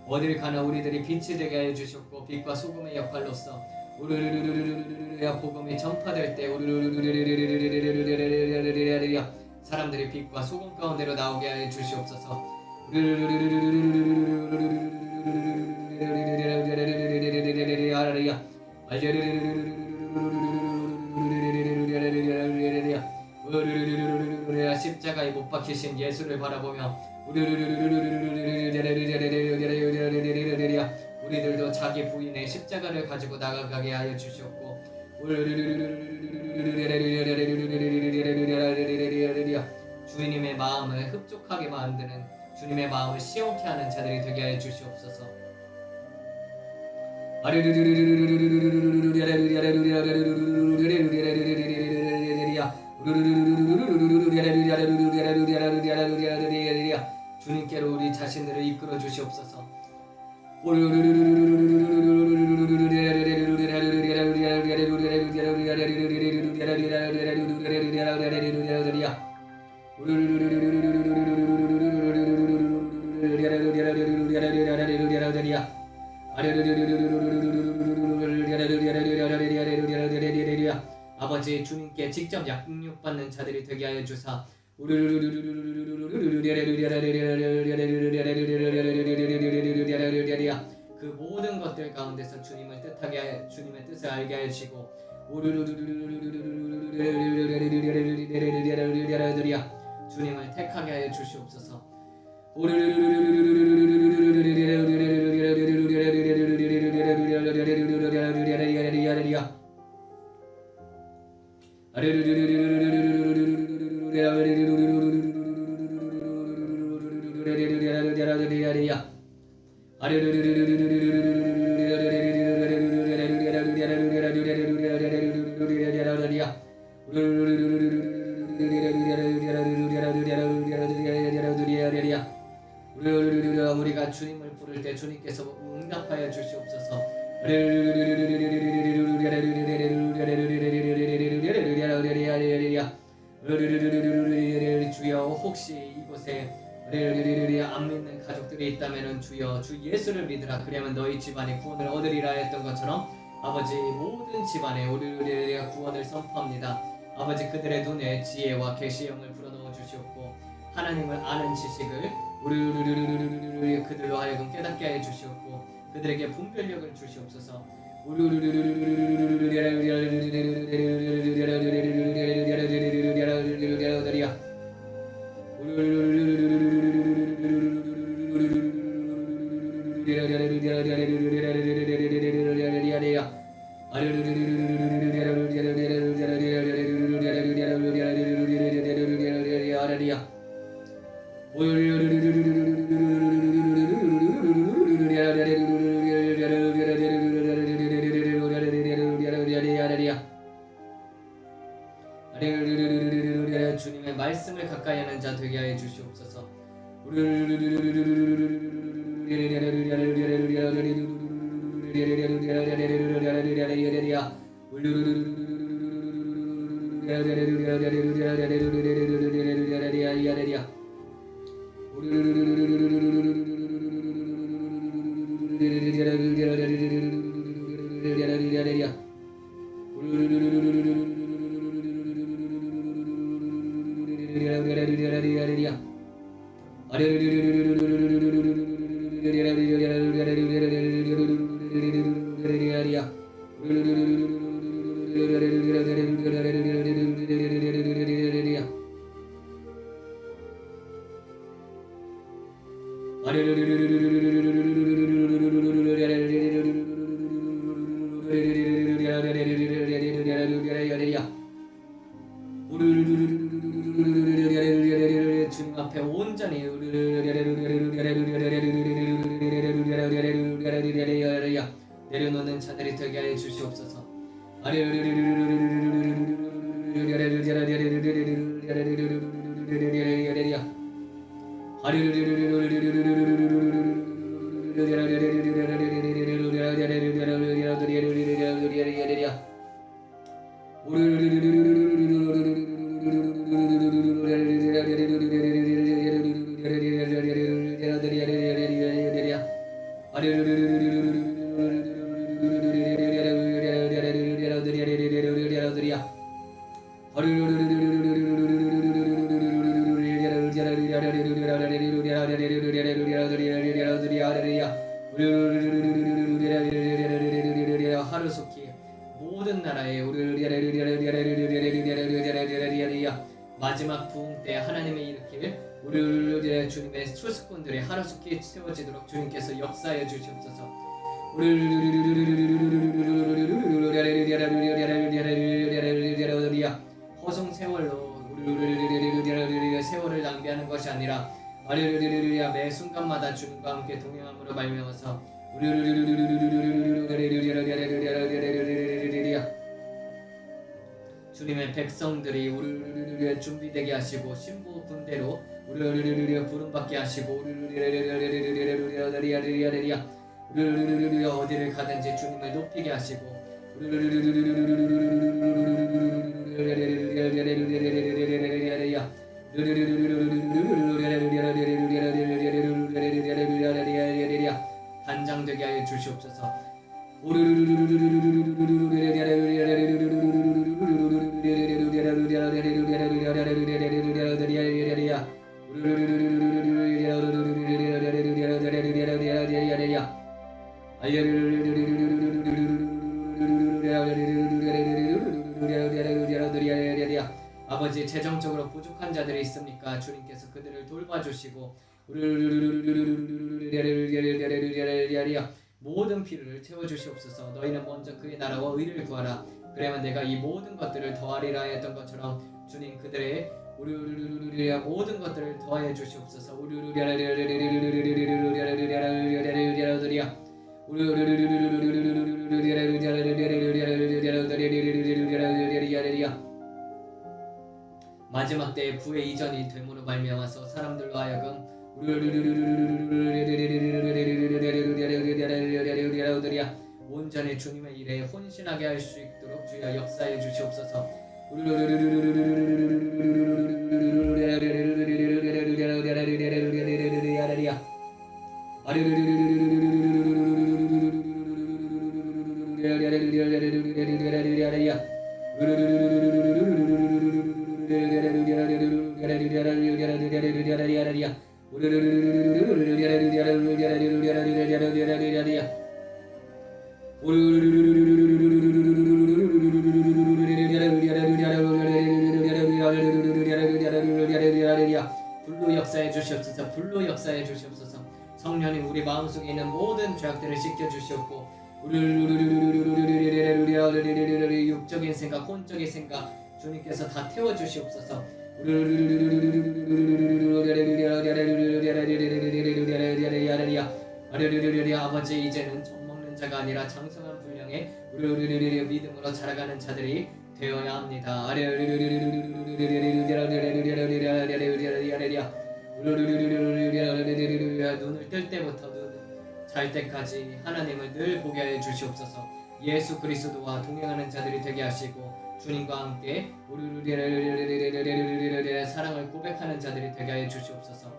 어딜 가나 우리들이 빛이 되게 하여 주셨고 빛과 소금의 역할로서 복음이 전파될 때 사람들이 빛과 소금 가운데로 나오게 하여 주시옵소서. 십자가에 못 박히신 예수를 바라보며 우리들도 자기 부인의 십자가를 가지고 나아가게 하여 주시옵고 주님의 마음을 흡족하게 만드는 주님의 마음을 시원케 하는 자들이 되게 하여 주시옵소서. 주님께로 우리 자신들을 이끌어 주시옵소서. 아버지 주님께 직접 양육받는 자들이 되게 하여 주사 그 모든 것들 가운데서 주님의 뜻을 알게 하시고 주님을 택하게 하여 주시옵소서. 우리가 주님을 부를 때 주님께서 응답하여 주시옵소서. 주여 혹시 이곳에 안 믿는 가족들이 있다면 주여 주 예수를 믿으라 그러면 너희 집안에 구원을 얻으리라 했던 것처럼 아버지 모든 집안에 우리가 구원을 선포합니다. 아버지 그들의 눈에 지혜와 계시형을 불어넣어 주시옵고 하나님을 아는 지식을 그들로 하여금 깨닫게 하여 주시옵고 그들에게 분별력을 주시옵소서. 주님의 말씀을 가까이 하는 자 되게 하여 주시옵소서. 주님 앞에 온전히 내려놓는 자들이 되게 하여 주시옵소서. 하루속히 모든 나라에 마지막 부흥 때 하나님의 일으킬 우리 주님의 수습꾼들이 하루속히 채워지도록 주님께서 역사하여 주시옵소서. 허송 세월로 세월을 낭비하는 것이 아니라 매 순간마다 주님과 함께 동행함으로 말미암아서 주님의 백성들이 준비되게 하시고 신부 군대로 부름받게 하시고 어디를 가든지 주님을 높이게 하시고 단장되게 하여 주시옵소서. 아버지, 재정적으로 부족한 자들이 있습니까? 주님께서 그들을 돌봐주시고 모든 필요를 채워주시옵소서. 너희는 먼저 그의 나라와 의를 구하라. 그래야만 내가 이 모든 것들을 더하리라 했던 것처럼 주님 그들의 모든 것들을 더하여 주시옵소서. 마지막 때의 부의 이전이 됨으로 말미암아서 사람들로 하여금 온전히 주님의 일에 혼신하게 할 수 있도록 주여 역사해 주시옵소서. 불로 역사해 주시옵소서. 불로 역사해 주시옵소서. 성령님 우리 마음속에 있는 모든 죄악들을 씻겨 주시옵고 육적인 생각, 혼적인 생각 주님께서 다 태워 주시옵소서. 아버지, 이제는 젖먹는 자가 아니라 장성한 분량의 믿음으로 자라가는 자들이 되어야 합니다. 눈을 뜰 때부터 잘 때까지 하나님을 늘 보게 하여 주시옵소서. 예수 그리스도와 동행하는 자들이 되게 하시고 주님과 함께 사랑을 고백하는 자들이 되게 하여 주시옵소서.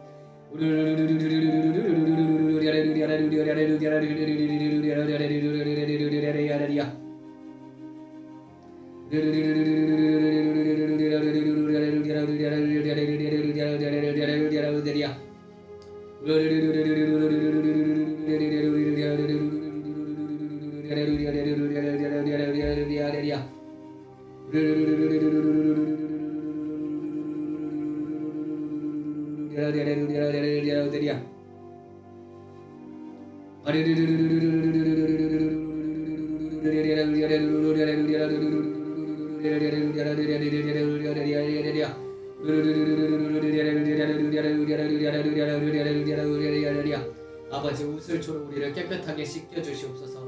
아버지, 우슬초로 우리를 깨끗하게 씻겨 주시옵소서.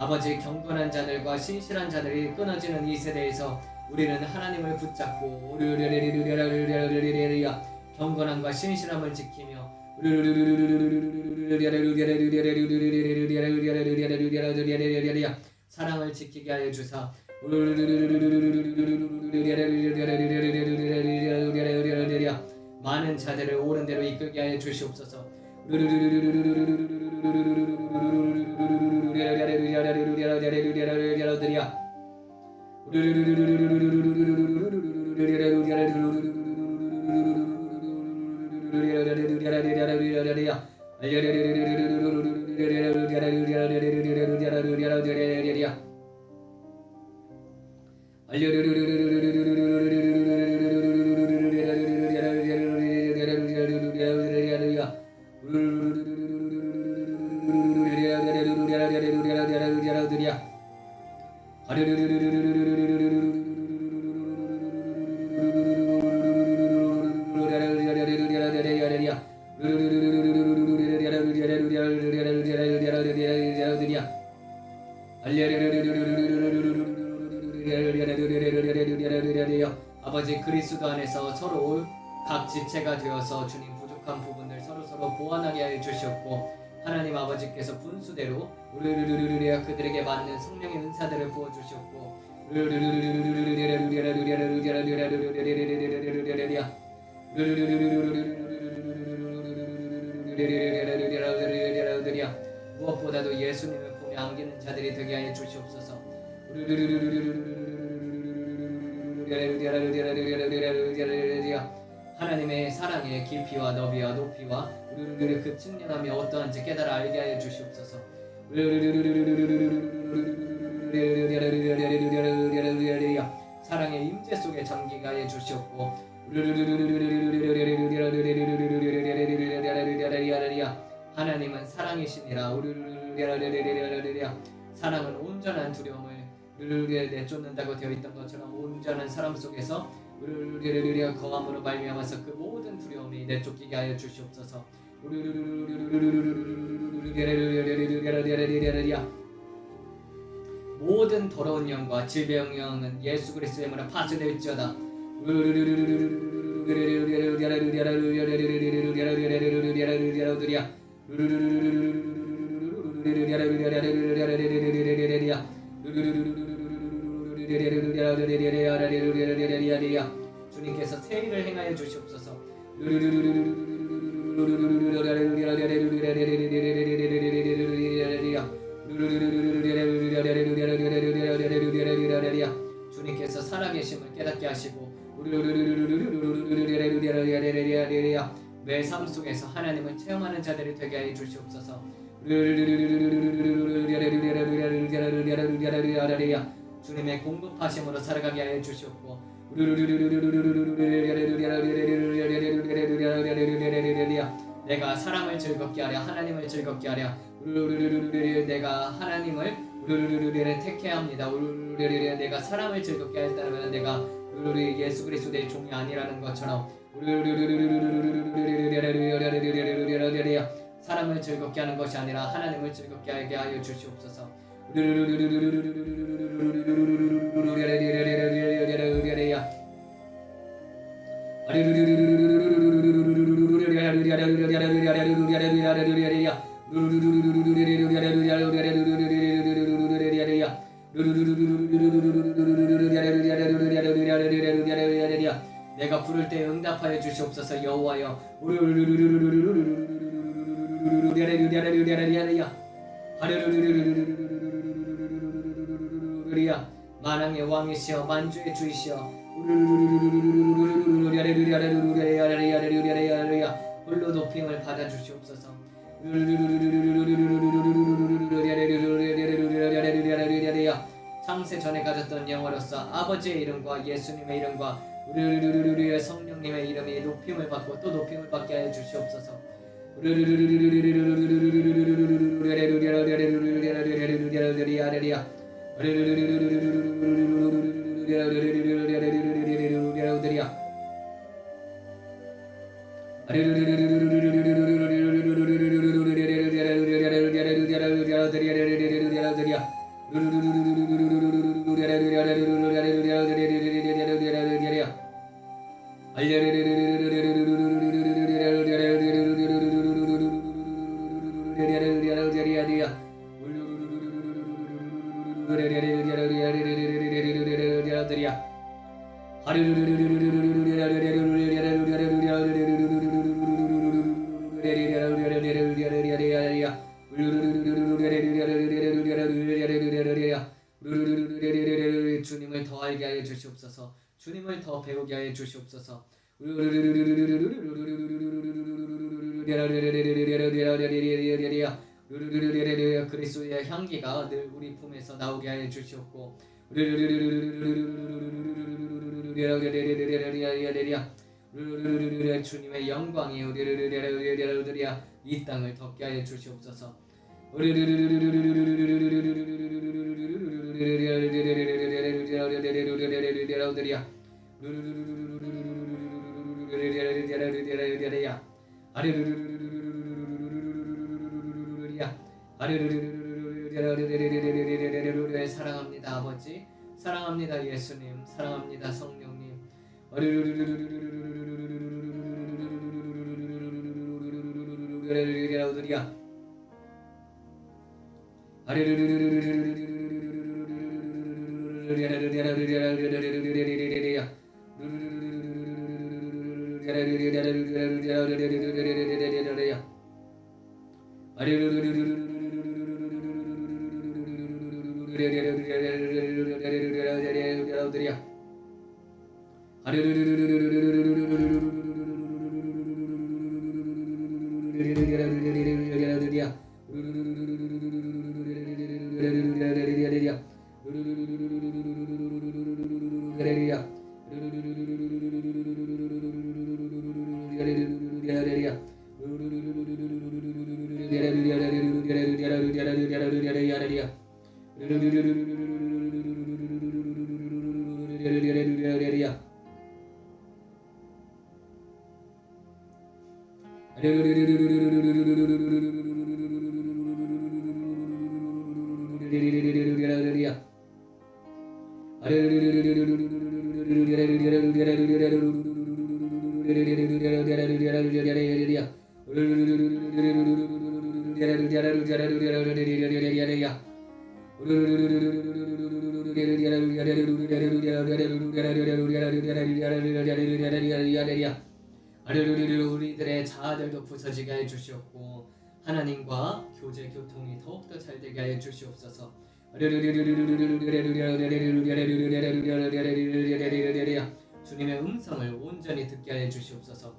아버지, 경건한 자들과 신실한 자들이 끊어지는 이 세대에서 우리는 하나님을 붙잡고 경건함과 신실함을 지키며 사랑을 지키게 하여 주사 많은 자들을 옳은 대로 이끌게 하여 주시옵소서. 아버지, 그리스도 안에서 서로 각 지체가 되어서 주님 부족한 부분들 서로 보완하게 하여 주시옵고, 하나님 아버지께서 분수대로 그들에게 맞는 성령의 은사들을 부어 주시옵고, 무엇보다도 예수님을 품에 안기는 자들이 되게 하여 주시옵소서. 하나님의 사랑의 깊이와 너비와 높이와 그 측량함이 어떠한지 깨달아 알게 하여 주시옵소서. 사랑의 임재 속에 잠기게 하여 주시옵고, 하나님은 사랑이시니라. 사랑은 온전한 두려움을 내쫓는다고 되어 있던 것처럼 온전한 사람 속에서 거함으로 말미암아서 그 모든 두려움이 내쫓기게 하여 주시옵소서. 모든 더러운 영과 질병의 영은 예수 그리스도의 이름으로 파쇄될지어다. 주님께서 새 일을 행하여 주시옵소서. 주님께서 살아계심을 깨닫게 하시고 매 삶 속에서 하나님을 체험하는 자들이 되게 하여 주시옵소서. 주님의 공급하심으로 살아가게 하여 주시옵고, 내가 사람을 즐겁게 하랴 하나님을 즐겁게 하랴, 내가 하나님을 택해야 합니다. 내가 사람을 즐겁게 한다면 내가 예수 그리스도의 종이 아니라는 것처럼 사람을 즐겁게 하는 것이 아니라 하나님을 즐겁게 하게 하여 주시옵소서. 내가 부를 때 응답하여 주시옵소서. 여호와여. 만왕의 왕이시여 만주의 주이시여 홀로 높임을 받아 주시옵소서. 창세 전에 가졌던 영어로서 아버지의 이름과 예수님의 이름과 우리 성령님의 이름이 높임을 받고 또 높임을 받게 하여 주시옵소서. 주님을 더 알게 하여 주시옵소서. 주님을 더 배우게 하여 주시옵소서. 그리스도의 향기가 늘 우리 품에서 나오게 하여 주시옵고 주님의 영광이 이 땅을 덮게 하여 주시옵소서. 사랑합니다 아버지, 사랑합니다 예수님, 사랑합니다 성령님. 우리들의 자아들도 부서지게 해 주시옵고 하나님과 교제 교통이 더욱더 잘 되게 해 주시옵소서. 주님의 음성을 온전히 듣게 해 주시옵소서.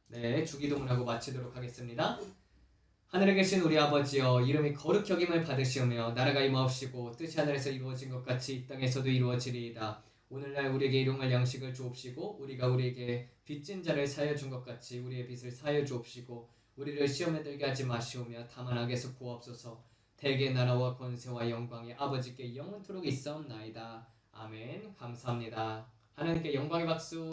네, 주기도문하고 마치도록 하겠습니다. 하늘에 계신 우리 아버지여, 이름이 거룩히 여김을 받으시오며 나라가 임하옵시고 뜻이 하늘에서 이루어진 것 같이 이 땅에서도 이루어지리이다. 오늘날 우리에게 일용할 양식을 주옵시고 우리가 우리에게 빚진 자를 사하여 준 것 같이 우리의 빚을 사하여 주옵시고 우리를 시험에 들게 하지 마시오며 다만 악에서 구하옵소서. 대개 나라와 권세와 영광이 아버지께 영원토록 있사옵나이다. 아멘. 감사합니다. 하나님께 영광의 박수.